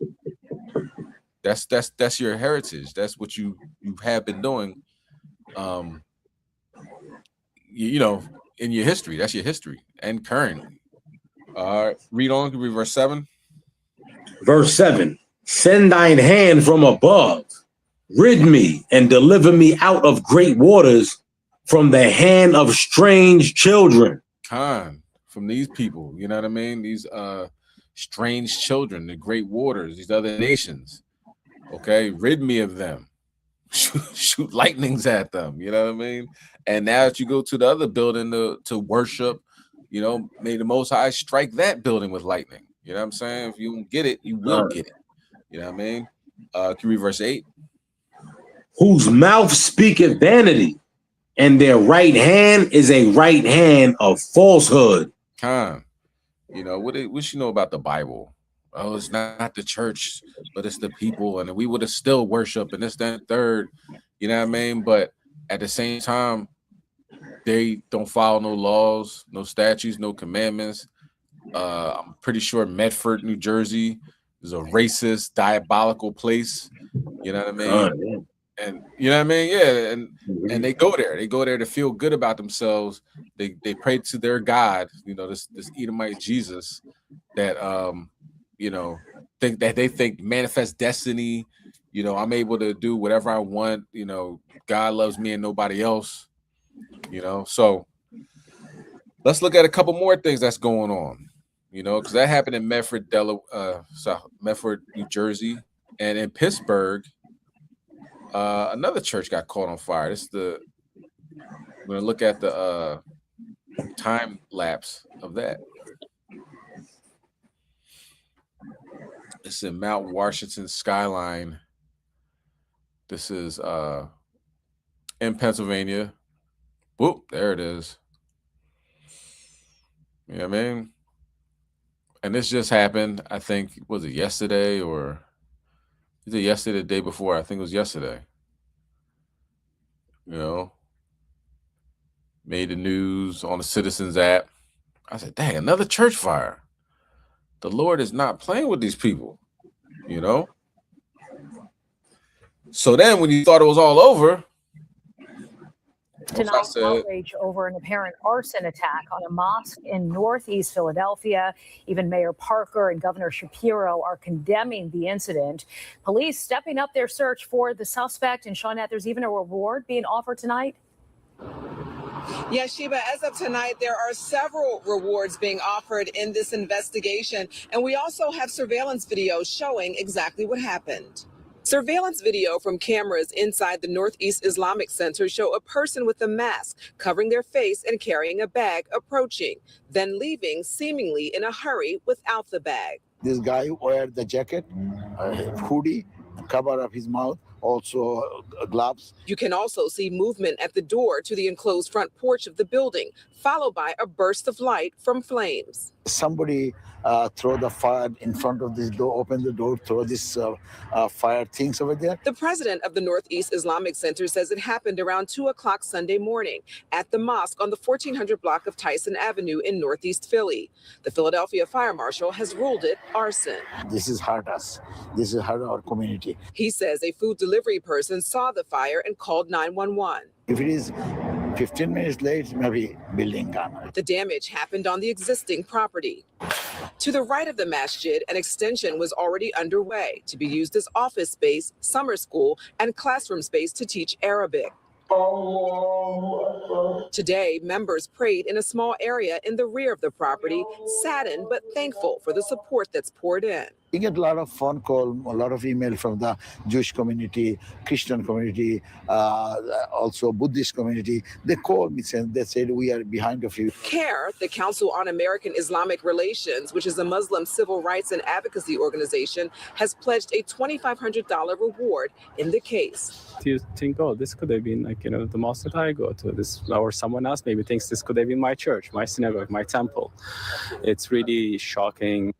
That's your heritage. That's what you have been doing. You know, in your history. That's your history and currently. Read on. Read verse 7. Verse 7. Send thine hand from above, rid me and deliver me out of great waters, from the hand of strange children. Khan, from these people, you know what I mean? These strange children, the great waters, these other nations. Okay, rid me of them. Shoot lightnings at them, you know what I mean? And now that you go to the other building to worship, you know, may the Most High strike that building with lightning. You know what I'm saying? If you don't get it, you will get it. You know what I mean? Can you read verse 8? Whose mouth speaketh vanity, and their right hand is a right hand of falsehood. Khan, you know, what you know about the Bible? Oh, it's not the church, but it's the people, and we would have still worship and this, that, and third. You know what I mean? But at the same time, they don't follow no laws, no statutes, no commandments. I'm pretty sure Medford, New Jersey is a racist, diabolical place. You know what I mean? And you know what I mean? Yeah, and they go there. They go there to feel good about themselves. They pray to their God, you know, this Edomite Jesus that you know, they think manifest destiny. You know, I'm able to do whatever I want. You know, God loves me and nobody else. You know, so let's look at a couple more things that's going on. You know, because that happened in Medford, Medford, New Jersey, and in Pittsburgh. Another church got caught on fire. We're gonna look at the time lapse of that. It's in Mount Washington Skyline. This is in Pennsylvania. Whoop, there it is. You know what I mean? And this just happened, I think, was it yesterday or is it yesterday, the day before? I think it was yesterday. You know, made the news on the Citizens app. I said, dang, another church fire. The Lord is not playing with these people, you know? So then when you thought it was all over, Tonight, outrage over an apparent arson attack on a mosque in Northeast Philadelphia. Even Mayor Parker and Governor Shapiro are condemning the incident. Police stepping up their search for the suspect. And Shawnette, there's even a reward being offered tonight. Yes, Sheba, as of tonight, there are several rewards being offered in this investigation. And we also have surveillance video showing exactly what happened. Surveillance video from cameras inside the Northeast Islamic Center show a person with a mask covering their face and carrying a bag approaching, then leaving seemingly in a hurry without the bag. This guy wear the jacket, hoodie, cover up his mouth, also gloves. You can also see movement at the door to the enclosed front porch of the building, followed by a burst of light from flames. Somebody throw the fire in front of this door, open the door, throw this fire things over there. The president of the Northeast Islamic Center says it happened around 2 o'clock Sunday morning at the mosque on the 1400 block of Tyson Avenue in Northeast Philly. The Philadelphia fire marshal has ruled it arson. This has hurt us. This has hurt our community. He says a food delivery person saw the fire and called 911. If it is 15 minutes late, maybe building gone. The damage happened on the existing property. To the right of the masjid, an extension was already underway to be used as office space, summer school, and classroom space to teach Arabic. Today, members prayed in a small area in the rear of the property, saddened but thankful for the support that's poured in. We get a lot of phone call, a lot of email from the Jewish community, Christian community, also Buddhist community. They call me and they said, we are behind of you. CARE, the Council on American Islamic Relations, which is a Muslim civil rights and advocacy organization, has pledged a $2,500 reward in the case. You think, oh, this could have been like, the mosque that I go to, this, or someone else maybe thinks this could have been my church, my synagogue, my temple. It's really shocking.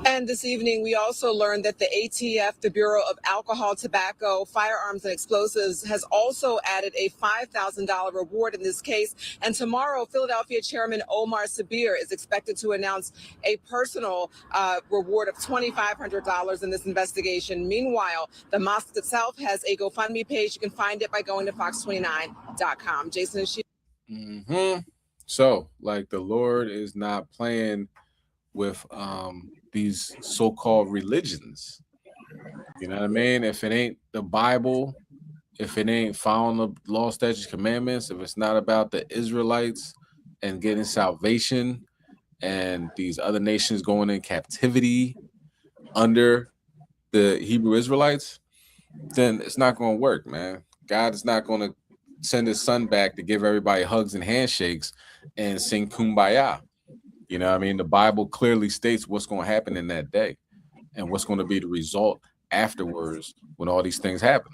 And this evening, we also learned that the ATF, the Bureau of Alcohol, Tobacco, Firearms, and Explosives, has also added a $5,000 reward in this case. And tomorrow, Philadelphia Chairman Omar Sabir is expected to announce a personal reward of $2,500 in this investigation. Meanwhile, the mosque itself has a GoFundMe page. You can find it by going to fox29.com. Jason and Sheila. So, like, the Lord is not playing with these so-called religions. You know what I mean? If it ain't the Bible, if it ain't following the law, statutes, commandments, if it's not about the Israelites and getting salvation and these other nations going in captivity under the Hebrew Israelites, then it's not going to work, man. God is not going to send his son back to give everybody hugs and handshakes and sing Kumbaya. You know what I mean? The Bible clearly states what's going to happen in that day and what's going to be the result afterwards when all these things happen.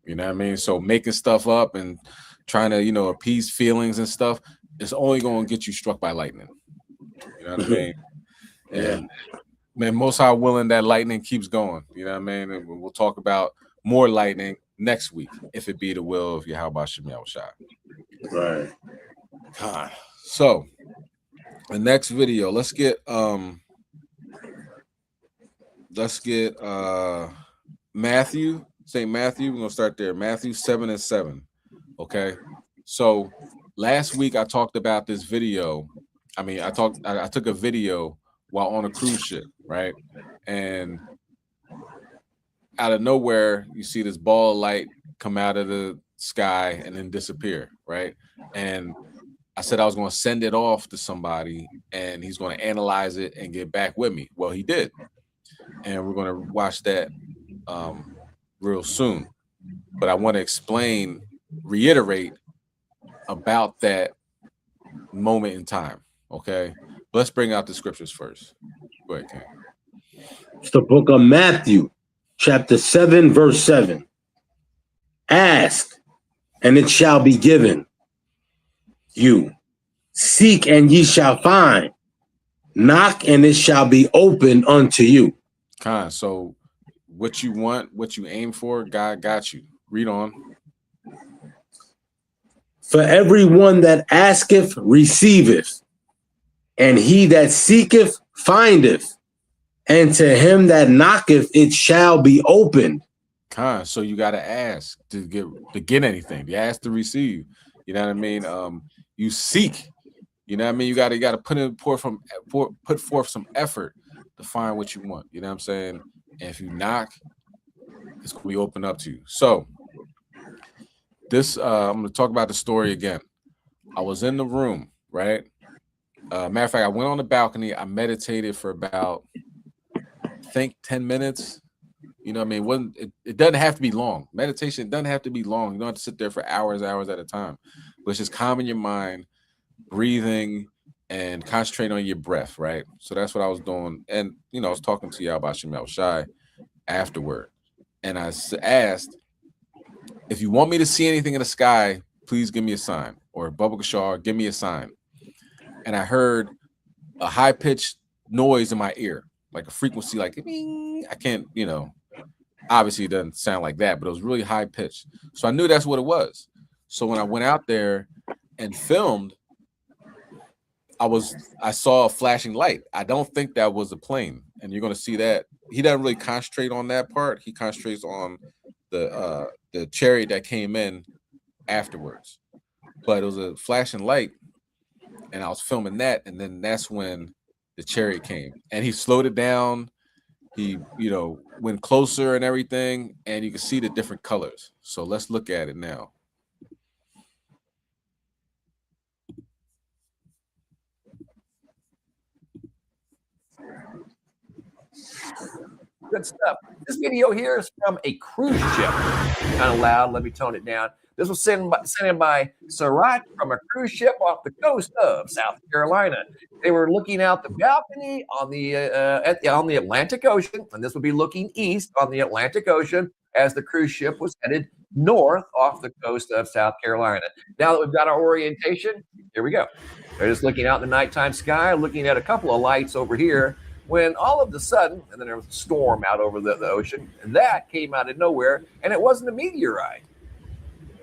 You know what I mean? So making stuff up and trying to, appease feelings and stuff, it's only going to get you struck by lightning. You know what I mean? And man, Most High willing, that lightning keeps going. You know what I mean? And we'll talk about more lightning next week, if it be the will of Yahweh Shem Yahushua. Right. So the next video, let's get Matthew, St. Matthew. We're gonna start there. Matthew 7:7. Okay. So last week I talked about this video. I took a video while on a cruise ship, right? And out of nowhere, you see this ball of light come out of the sky and then disappear, right? And I said I was going to send it off to somebody and he's going to analyze it and get back with me. Well, he did. And we're going to watch that real soon. But I want to reiterate about that moment in time, okay? Let's bring out the scriptures first. Go ahead, Ken. It's the book of Matthew, chapter 7, verse 7. Ask, and it shall be given you. Seek, and ye shall find. Knock, and it shall be opened unto you. So what you want, what you aim for, God got you. Read on. For every one that asketh receiveth, and he that seeketh findeth, and to him that knocketh it shall be opened. So you got to ask to get anything. You ask to receive. You know what I mean? You seek. You know what I mean? You got to put forth some effort to find what you want. You know what I'm saying? And if you knock, it's going to be open up to you. So this, I'm going to talk about the story again. I was in the room, right? Matter of fact, I went on the balcony. I meditated for about, I think, 10 minutes. You know what I mean? It doesn't have to be long. Meditation doesn't have to be long. You don't have to sit there for hours at a time. But it's just calming your mind, breathing, and concentrating on your breath, right? So that's what I was doing. And, you know, I was talking to y'all about Shem Shai afterward. And I asked, if you want me to see anything in the sky, please give me a sign. Or Bubba Kashar, give me a sign. And I heard a high-pitched noise in my ear, like a frequency, like, I can't, you know, obviously it doesn't sound like that, but it was really high pitched. So I knew that's what it was. So when I went out there and filmed, I saw a flashing light. I don't think that was a plane. And you're going to see that. He doesn't really concentrate on that part. He concentrates on the chariot that came in afterwards. But it was a flashing light, and I was filming that, and then that's when the chariot came. And he slowed it down. He, you know, went closer and everything, and you can see the different colors. So let's look at it now. Good stuff. This video here is from a cruise ship. Kind of loud. Let me tone it down. This was sent in by Sarat from a cruise ship off the coast of South Carolina. They were looking out the balcony on the Atlantic Ocean, and this would be looking east on the Atlantic Ocean as the cruise ship was headed north off the coast of South Carolina. Now that we've got our orientation, here we go. They're just looking out in the nighttime sky, looking at a couple of lights over here, when all of a sudden, and then there was a storm out over the ocean, and that came out of nowhere, and it wasn't a meteorite.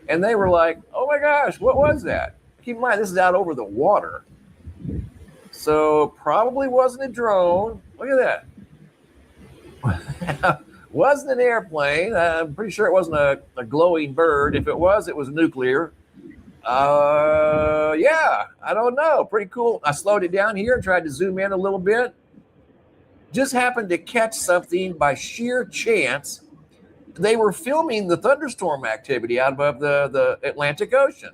And they were like, oh my gosh, what was that? Keep in mind, this is out over the water. So probably wasn't a drone. Look at that. Wasn't an airplane. I'm pretty sure it wasn't a glowing bird. If it was nuclear. Yeah, I don't know. Pretty cool. I slowed it down here and tried to zoom in a little bit. Just happened to catch something by sheer chance. They were filming the thunderstorm activity out above the Atlantic Ocean.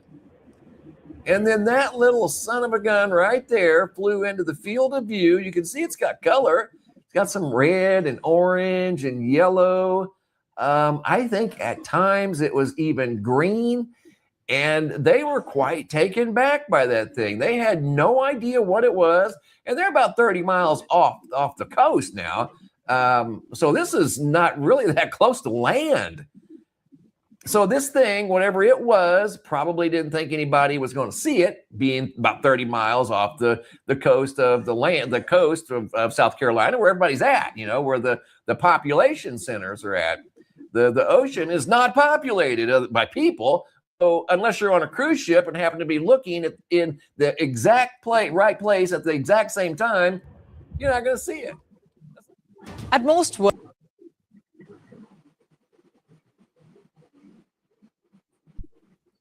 And then that little son of a gun right there flew into the field of view. You can see it's got color. It's got some red and orange and yellow. I think at times it was even green. And they were quite taken back by that thing. They had no idea what it was. And they're about 30 miles off the coast now. So this is not really that close to land. So this thing, whatever it was, probably didn't think anybody was going to see it, being about 30 miles off the coast of the coast of South Carolina, where everybody's at, you know, where the population centers are at. The ocean is not populated by people. So unless you're on a cruise ship and happen to be looking in the exact right place at the exact same time, you're not going to see it. At most.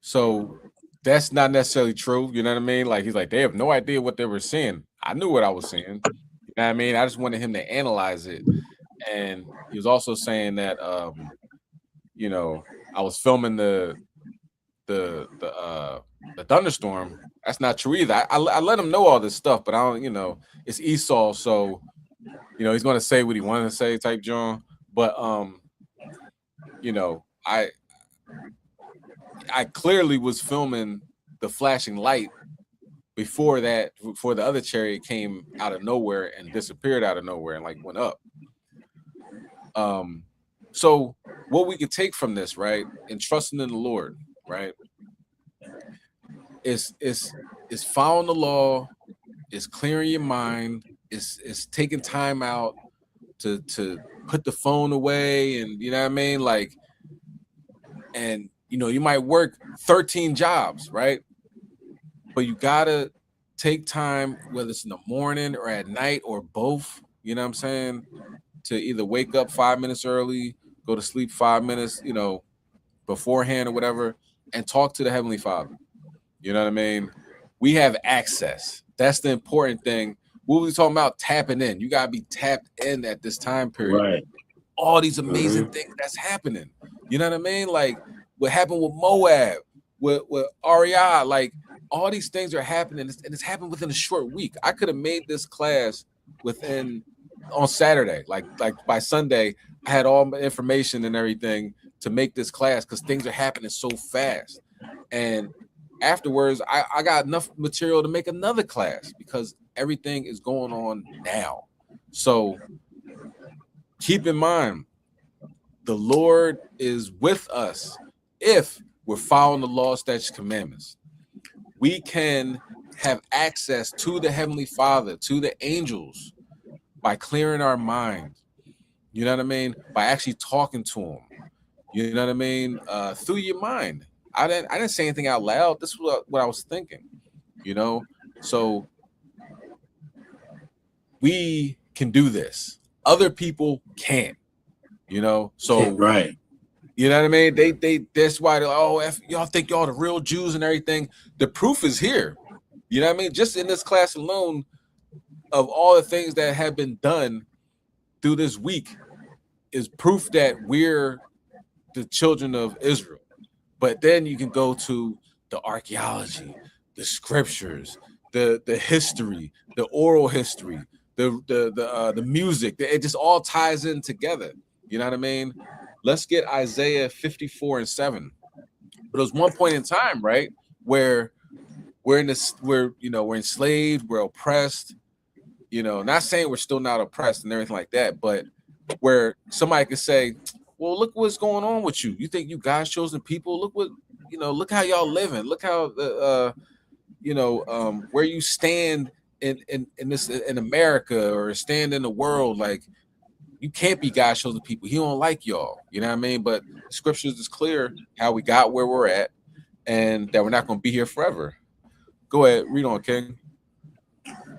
So that's not necessarily true. You know what I mean? Like, he's like, they have no idea what they were seeing. I knew what I was seeing. You know what I mean? I just wanted him to analyze it. And he was also saying that, you know, I was filming the thunderstorm. That's not true either. I let him know all this stuff, but I don't, you know, it's Esau, so you know he's gonna say what he wanted to say, type John. But you know, I clearly was filming the flashing light before the other chariot came out of nowhere and disappeared out of nowhere and like went up. So what we can take from this, right, and trusting in the Lord, right, is following the law, is clearing your mind, is taking time out to put the phone away, and you know what I mean, like, and you might work 13 jobs, right? But you gotta take time, whether it's in the morning or at night or both, you know what I'm saying, to either wake up 5 minutes early, go to sleep 5 minutes, beforehand or whatever, and talk to the Heavenly Father. You know what I mean? We have access. That's the important thing. What we talking about? Tapping in. You gotta be tapped in at this time period. Right. All these amazing things that's happening. You know what I mean? Like what happened with Moab, with REI, like all these things are happening, and it's happened within a short week. I could have made this class on Saturday, like by Sunday, I had all my information and everything to make this class because things are happening so fast. And afterwards, I got enough material to make another class because everything is going on now. So keep in mind, the Lord is with us if we're following the law, statutes, commandments. We can have access to the Heavenly Father, to the angels, by clearing our mind. You know what I mean? By actually talking to him. You know what I mean? Through your mind. I didn't say anything out loud. This is what I was thinking. So we can do this. Other people can't. So right. You know what I mean? They that's why y'all think y'all the real Jews and everything. The proof is here. You know what I mean? Just in this class alone, of all the things that have been done through this week, is proof that we're the children of Israel. But then you can go to the archaeology, the scriptures, the history, the oral history, the music. It just all ties in together. You know what I mean? Let's get Isaiah 54:7. But it was one point in time, right, where we're enslaved, we're oppressed. Not saying we're still not oppressed and everything like that, but where somebody could say, well, look what's going on with you. You think you God's chosen people? Look what, look how y'all living. Look how where you stand in America or stand in the world. Like, you can't be God's chosen people. He don't like y'all. You know what I mean? But the scriptures is clear how we got where we're at and that we're not going to be here forever. Go ahead, read on, King.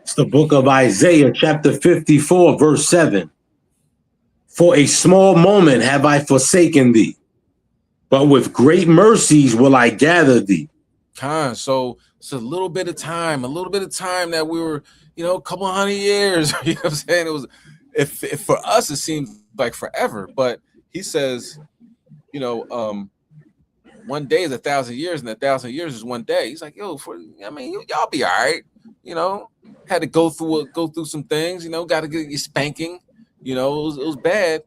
It's the book of Isaiah, chapter 54, verse 7. For a small moment have I forsaken thee, but with great mercies will I gather thee. So it's a little bit of time that we were, a couple 100 years. You know what I'm saying? It was, if for us it seems like forever, but he says, one day is 1,000 years, and 1,000 years is one day. He's like, y'all be all right. Had to go through some things. Got to get your spanking. It was bad.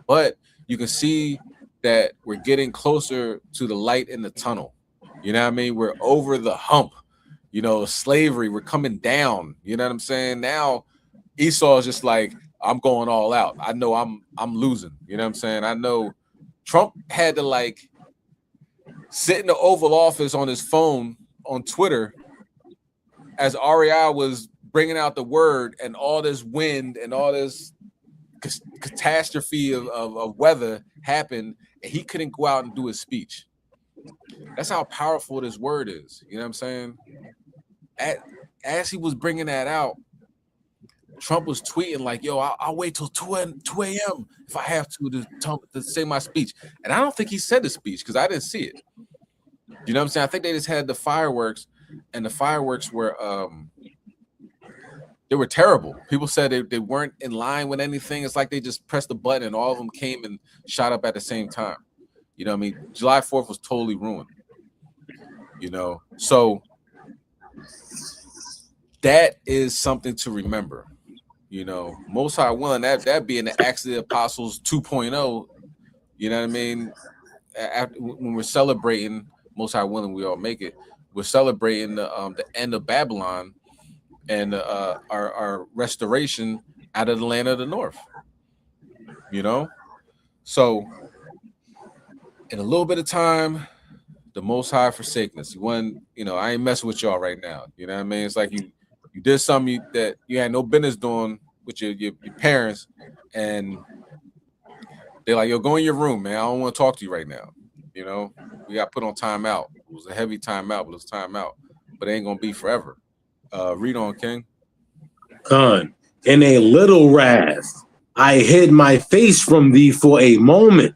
But you can see that we're getting closer to the light in the tunnel. You know what I mean? We're over the hump. Slavery. We're coming down. You know what I'm saying? Now Esau is just like, I'm going all out. I know I'm losing. You know what I'm saying? I know Trump had to sit in the Oval Office on his phone on Twitter as REI was bringing out the word, and all this wind and all this catastrophe of weather happened, and he couldn't go out and do his speech. That's how powerful this word is. You know what I'm saying? As he was bringing that out, Trump was tweeting like, yo, I'll wait till 2 a.m. if I have to say my speech. And I don't think he said the speech because I didn't see it. You know what I'm saying? I think they just had the fireworks, and the fireworks were they were terrible. People said they weren't in line with anything. It's like they just pressed the button and all of them came and shot up at the same time. You know what I mean? July 4th was totally ruined. So that is something to remember. Most High willing, that being the Acts of the Apostles 2.0. You know what I mean? When we're celebrating, Most High willing, we all make it. We're celebrating the end of Babylon and our restoration out of the land of the north. So in a little bit of time, the Most High forsaken us. I ain't messing with y'all right now. You know what I mean? It's like you did something that you had no business doing with your parents, and they're like, yo, go in your room, man. I don't want to talk to you right now. You know, we got put on timeout. It was a heavy timeout, but it was timeout. But it ain't gonna be forever. Read on, King. Khan, in a little wrath, I hid my face from thee for a moment.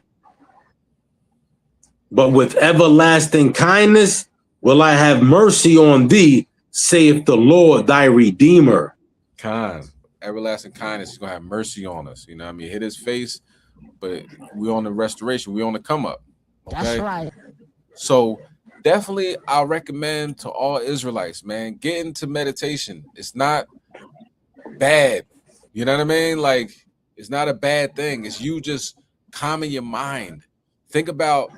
But with everlasting kindness will I have mercy on thee, saith the Lord thy Redeemer. Khan, everlasting kindness is gonna have mercy on us. You know what I mean? Hit his face, but we on the restoration, we on the come up. Okay? That's right. So definitely I'll recommend to all Israelites, man, get into meditation. It's not bad. You know what I mean? Like, it's not a bad thing. It's you just calming your mind. Think about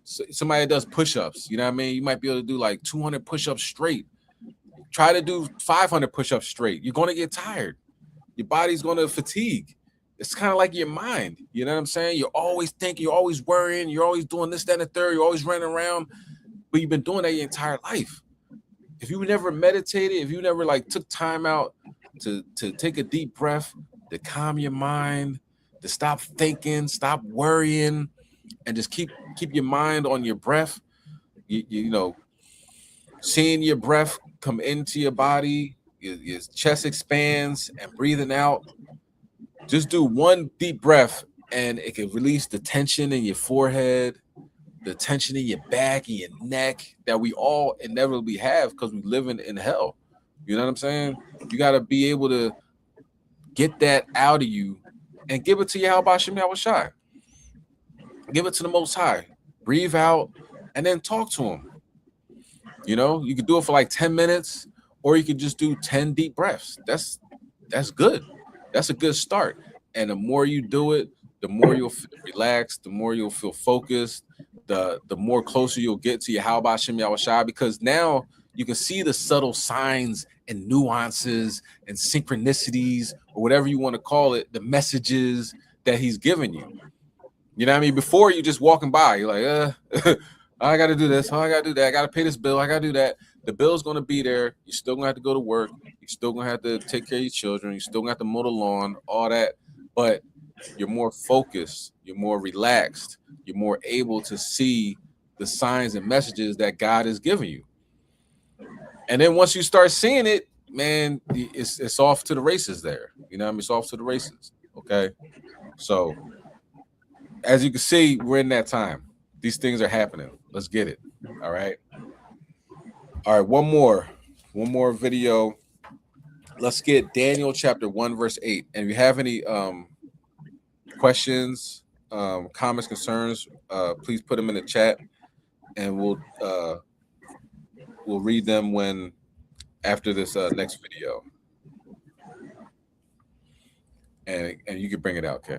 somebody that does push-ups. You know what I mean? You might be able to do like 200 push-ups straight. Try to do 500 push-ups straight. You're going to get tired. Your body's going to fatigue. It's kind of like your mind. You know what I'm saying? You're always thinking, you're always worrying, you're always doing this, that, and the third. You're always running around, but you've been doing that your entire life. If you never meditated, if you never like took time out to take a deep breath, to calm your mind, to stop thinking, stop worrying, and just keep your mind on your breath, you know, seeing your breath come into your body, your chest expands, and breathing out. Just do one deep breath and it can release the tension in your forehead, the tension in your back and your neck that we all inevitably have because we live in hell. You know what I'm saying? You got to be able to get that out of you and give it to Yahweh Shem Yahushai. Give it to the Most High. Breathe out and then talk to him. You know, you could do it for like 10 minutes or you could just do 10 deep breaths. That's good. That's a good start. And the more you do it, the more you'll feel relaxed, the more you'll feel focused, the more closer you'll get to Yahweh Shem Yahushai, because now you can see the subtle signs and nuances and synchronicities or whatever you want to call it, the messages that he's giving you. You know what I mean? Before you just walking by, you're like, I got to do this. Oh, I got to do that. I got to pay this bill. I got to do that. The bill's going to be there. You're still going to have to go to work. You're still going to have to take care of your children. You're still going to have to mow the lawn, all that. But you're more focused. You're more relaxed. You're more able to see the signs and messages that God is giving you. And then once you start seeing it, man, it's off to the races there. You know what I mean? It's off to the races. Okay. So as you can see, we're in that time. These things are happening. Let's get it. All right. All right. One more video. Let's get Daniel chapter 1, verse 8. And if you have any questions, comments, concerns, please put them in the chat and we'll read them after this next video. And you can bring it out, okay?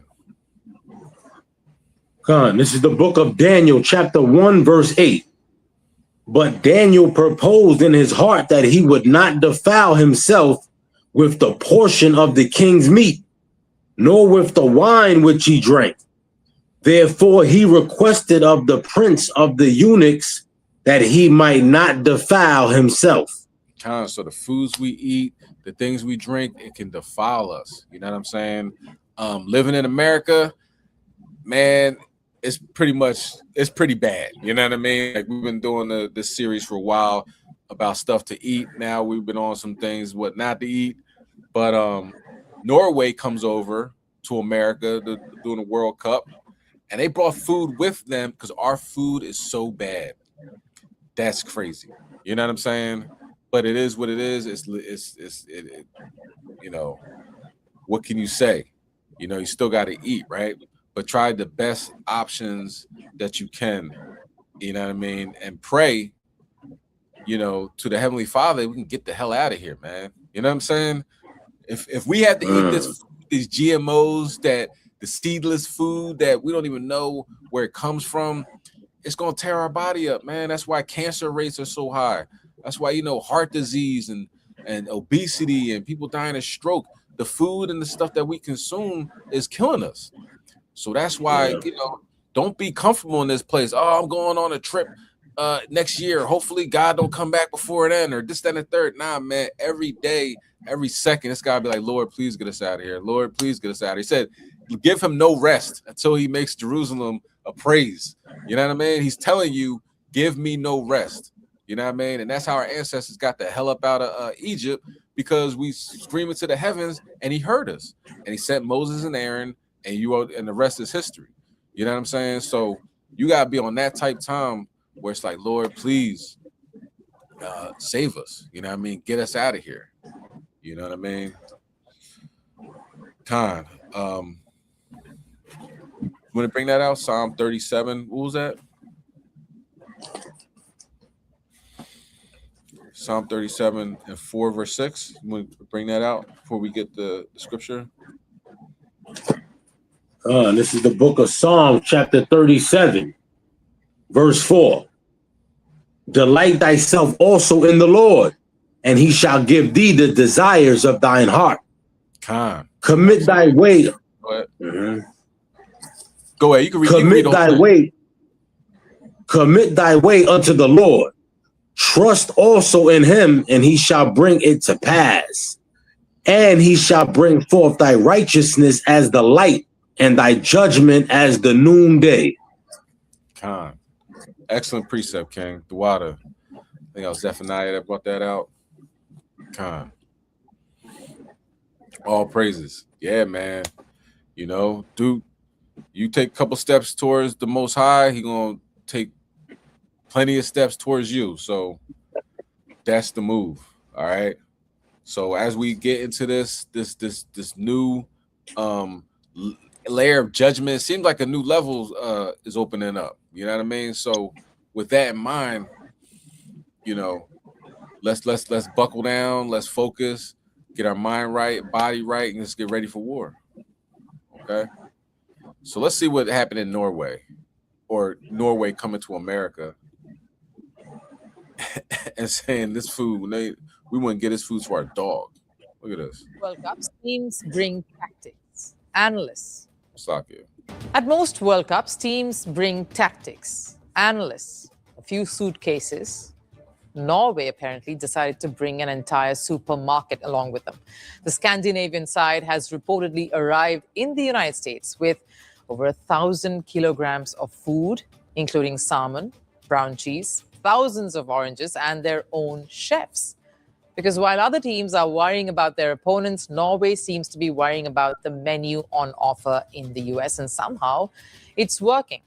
Khan, this is the book of Daniel, chapter 1, verse 8. But Daniel proposed in his heart that he would not defile himself with the portion of the king's meat, nor with the wine which he drank. Therefore he requested of the prince of the eunuchs that he might not defile himself. So the foods we eat, the things we drink, it can defile us. You know what I'm saying? Living in America, man, it's pretty bad. You know what I mean? Like, we've been doing this series for a while about stuff to eat. Now we've been on some things what not to eat. But Norway comes over to America doing the World Cup, and they brought food with them because our food is so bad. That's crazy. You know what I'm saying? But it is what it is. It's you know, what can you say? You know, you still got to eat, right? But try the best options that you can, you know what I mean? And pray, you know, to the Heavenly Father, we can get the hell out of here, man. You know what I'm saying? If we had to eat these GMOs, that the seedless food that we don't even know where it comes from, it's going to tear our body up, man. That's why cancer rates are so high. That's why, you know, heart disease and obesity and people dying of stroke, the food and the stuff that we consume is killing us. So that's why, you know, don't be comfortable in this place. Oh, I'm going on a trip next year. Hopefully God don't come back before then, or this, that, and the third. Nah, man, every day, every second, it's got to be like, Lord, please get us out of here. Lord, please get us out of here. He said, give him no rest until he makes Jerusalem a praise. You know what I mean? He's telling you, give me no rest. You know what I mean? And that's how our ancestors got the hell up out of Egypt, because we screamed to the heavens and he heard us. And he sent Moses and Aaron, and the rest is history. You know what I'm saying? So you got to be on that type time where it's like, Lord, please save us. You know what I mean? Get us out of here. You know what I mean? Con. You want to bring that out? Psalm 37. What was that? Psalm 37 and 4 verse 6. You want to bring that out before we get the scripture? This is the book of Psalm, chapter 37, verse 4. Delight thyself also in the Lord, and he shall give thee the desires of thine heart. Commit thy way. Go ahead. Go ahead. You can read. Commit thy way unto the Lord. Trust also in him, and he shall bring it to pass. And he shall bring forth thy righteousness as the light, and thy judgment as the noonday. Con. Excellent precept, King. The water. I think I was Zephaniah that brought that out. Con. All praises. Yeah, man. You know, dude, you take a couple steps towards the Most High, he gonna take plenty of steps towards you. So that's the move. All right. So as we get into this new layer of judgment, it seems like a new level is opening up. You know what I mean? So with that in mind, you know, let's buckle down, let's focus, get our mind right, body right, and let's get ready for war. Okay. So let's see what happened in Norway, or Norway coming to America and saying this food, we wouldn't get this food to our dog. Look at this. World Cups, teams bring tactics. Analysts. At most World Cups, teams bring tactics. Analysts, a few suitcases. Norway apparently decided to bring an entire supermarket along with them. The Scandinavian side has reportedly arrived in the United States with over 1,000 kilograms of food, including salmon, brown cheese, thousands of oranges, and their own chefs. Because while other teams are worrying about their opponents, Norway seems to be worrying about the menu on offer in the US, and somehow it's working.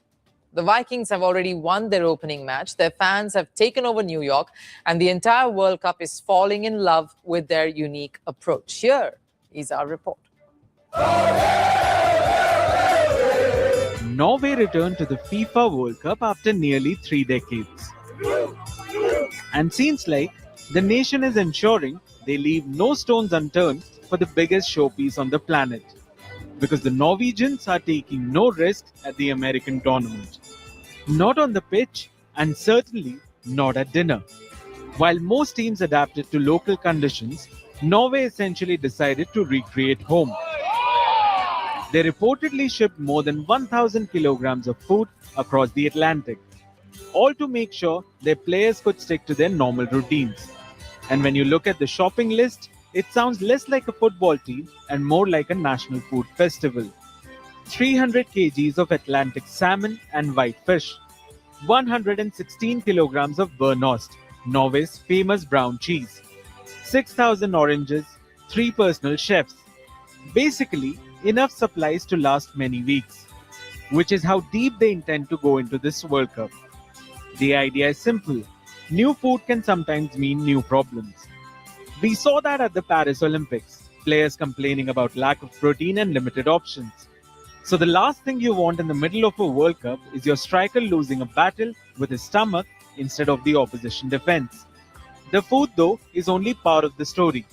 The Vikings have already won their opening match. Their fans have taken over New York, and the entire World Cup is falling in love with their unique approach. Here is our report. Norway returned to the FIFA World Cup after nearly 3 decades. And seems like the nation is ensuring they leave no stones unturned for the biggest showpiece on the planet. Because the Norwegians are taking no risk at the American tournament. Not on the pitch, and certainly not at dinner. While most teams adapted to local conditions, Norway essentially decided to recreate home. They reportedly shipped more than 1,000 kilograms of food across the Atlantic, all to make sure their players could stick to their normal routines. And when you look at the shopping list, it sounds less like a football team and more like a national food festival. 300 kgs of Atlantic salmon and white fish, 116 kilograms of Bernost, Norway's famous brown cheese, 6,000 oranges, 3 personal chefs. Basically, enough supplies to last many weeks, which is how deep they intend to go into this World Cup. The idea is simple. New food can sometimes mean new problems. We saw that at the Paris Olympics, players complaining about lack of protein and limited options. So the last thing you want in the middle of a World Cup is your striker losing a battle with his stomach instead of the opposition defense. The food, though, is only part of the story.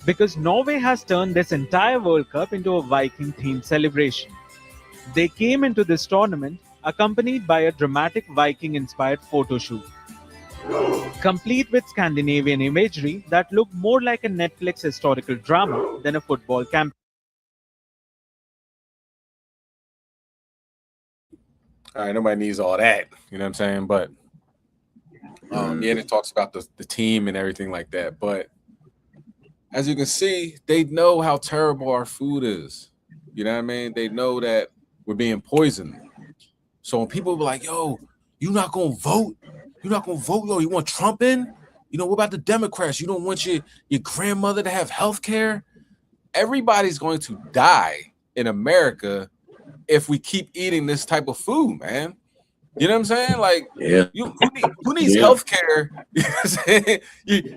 Because Norway has turned this entire World Cup into a Viking-themed celebration. They came into this tournament accompanied by a dramatic Viking-inspired photo shoot, complete with Scandinavian imagery that looked more like a Netflix historical drama than a football campaign. All right, nobody needs all that, you know what I'm saying? But yeah, it talks about the team and everything like that. But as you can see, they know how terrible our food is. You know what I mean? They know that we're being poisoned. So when people be like, yo, you not gonna vote? You're not gonna vote, yo, you want Trump in? You know, what about the Democrats? You don't want your grandmother to have health care? Everybody's going to die in America if we keep eating this type of food, man. You know what I'm saying? Like, who needs health care? You know what I'm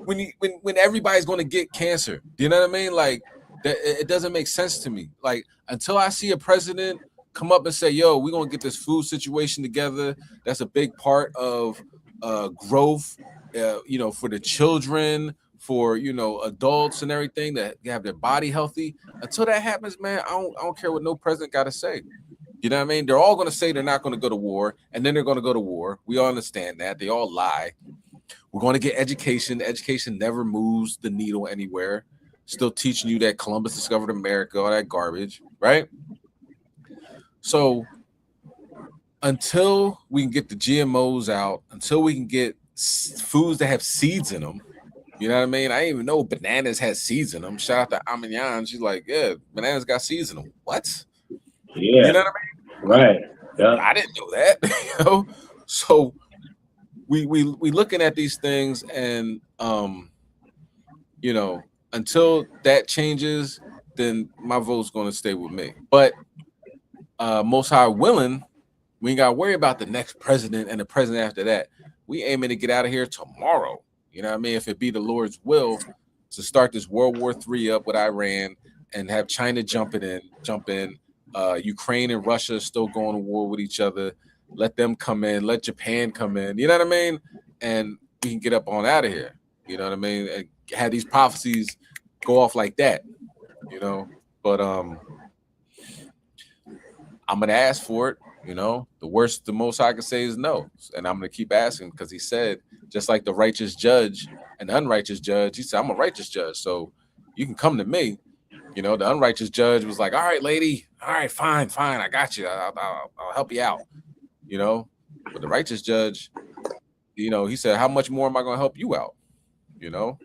saying? When everybody's going to get cancer. Do you know what I mean? Like, it doesn't make sense to me. Like, until I see a president come up and say, yo, we're going to get this food situation together. That's a big part of growth, you know, for the children, for, you know, adults and everything, that have their body healthy. Until that happens, man, I don't care what no president got to say. You know what I mean? They're all going to say they're not going to go to war, and then they're going to go to war. We all understand that. They all lie. We're going to get education. Education never moves the needle anywhere. Still teaching you that Columbus discovered America, all that garbage, right? So until we can get the GMOs out, until we can get foods that have seeds in them, you know what I mean? I didn't even know bananas had seeds in them. Shout out to Aminyan. She's like, yeah, bananas got seeds in them. What? Yeah. You know what I mean? Right. Yeah. I didn't know that. You know? So we looking at these things, and you know, until that changes, then my vote's going to stay with me. But most high willing, we ain't got to worry about the next president and the president after that. We aiming to get out of here tomorrow. You know what I mean? If it be the Lord's will to start this World War III up with Iran and have China jump in. Ukraine and Russia are still going to war with each other. Let them come in. Let Japan come in. You know what I mean? And we can get up on out of here. You know what I mean? And have these prophecies go off like that. You know? But I'm going to ask for it. You know? The most I can say is no. And I'm going to keep asking, because he said, just like the righteous judge and the unrighteous judge, he said, I'm a righteous judge, so you can come to me. You know, the unrighteous judge was like, all right, lady, all right, fine, I got you. I'll help you out, you know. But the righteous judge, you know, he said, how much more am I going to help you out? You know,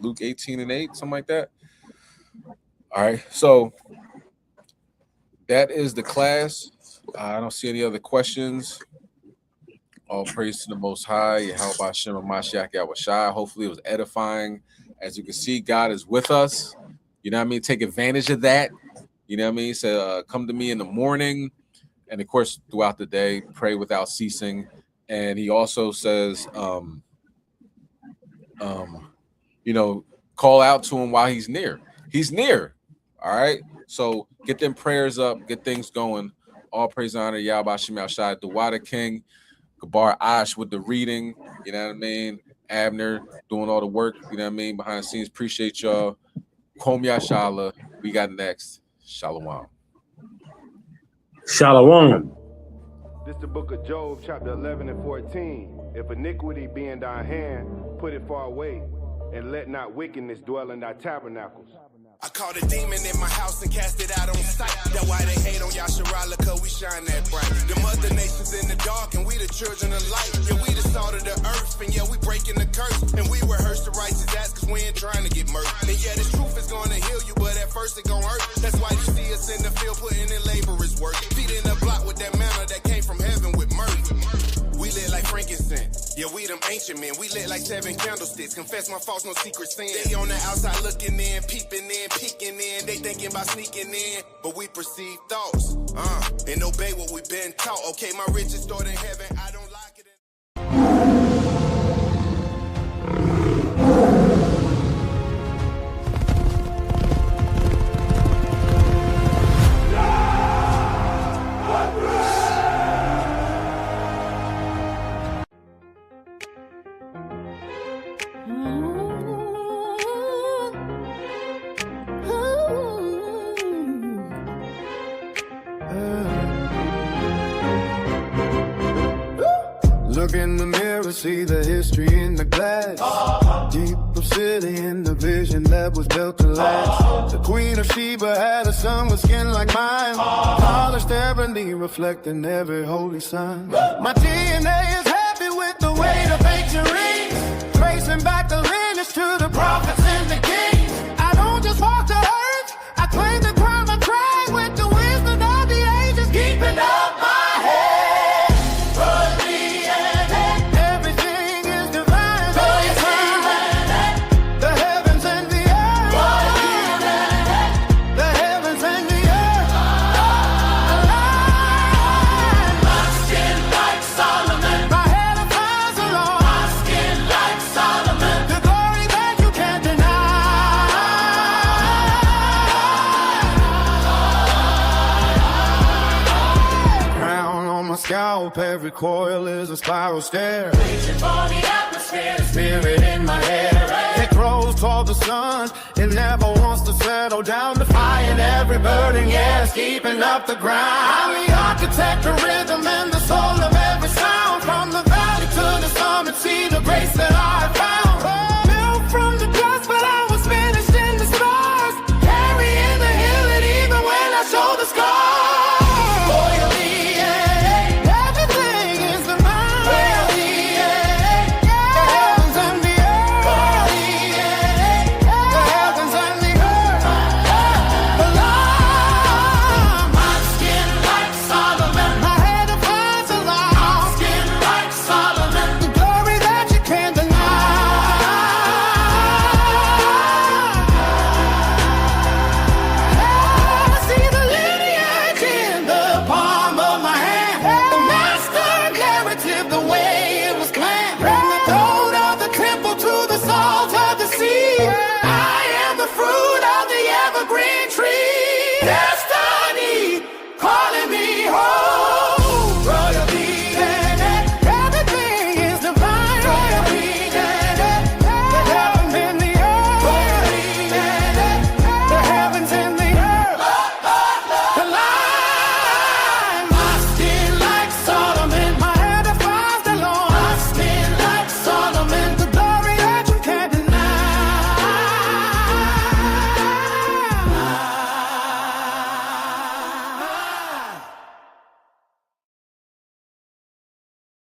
Luke 18:8, something like that. All right, so that is the class. I don't see any other questions. All praise to the Most High. Yahweh Shem Mashiach Yahushua. Hopefully it was edifying. As you can see, God is with us. You know what I mean? Take advantage of that. You know what I mean? So come to me in the morning. And of course, throughout the day, pray without ceasing. And he also says, you know, call out to him while he's near. He's near. All right. So get them prayers up, get things going. All praise and honor, Yahweh Shem Yahushua, the Water King. Gabar Ash with the reading, you know what I mean? Abner doing all the work, you know what I mean? Behind the scenes. Appreciate y'all. Kom Yashala. We got next. Shalom. Shalom. This is the book of Job, chapter 11 and 14. If iniquity be in thy hand, put it far away, and let not wickedness dwell in thy tabernacles. I caught a demon in my house and cast it out on sight. That's why they hate on Yasharala, cause we shine that bright. The mother nations in the dark and we the children of light. Yeah, we the salt of the earth, and yeah, we breaking the curse. And we rehearse the righteous acts, cause we ain't trying to get murdered. And yeah, this truth is gonna heal you, but at first it gon' hurt. That's why you see us in the field putting in laborers work. Feet in the block with that manna that came from heaven with murder. We lit like frankincense. Yeah, we them ancient men. We lit like 7 candlesticks. Confess my faults, no secret sin. They on the outside looking in, peeping in, peeking in. They thinking about sneaking in, but we perceive thoughts. And obey what we've been taught. Okay, my riches stored in heaven. I don't like it. Look in the mirror, see the history in the glass. Deep obsidian, the vision that was built to last. The Queen of Sheba had a son with skin like mine. Polished ebony, reflecting every holy sign. My DNA is happy with the way the ancient rings, tracing back the lineage to the prophets and the kings. I don't just walk the earth, I claim the crown of tribe with the wisdom of the ages, keeping up my head. scalp. Every coil is a spiral stair. Reaching for the atmosphere, the spirit in my hair. It grows toward the sun. It never wants to settle down. Defying every burden, yes, keeping up the ground. I'm the architect, the rhythm, and the soul of every sound. From the valley to the summit, see the grace that I found.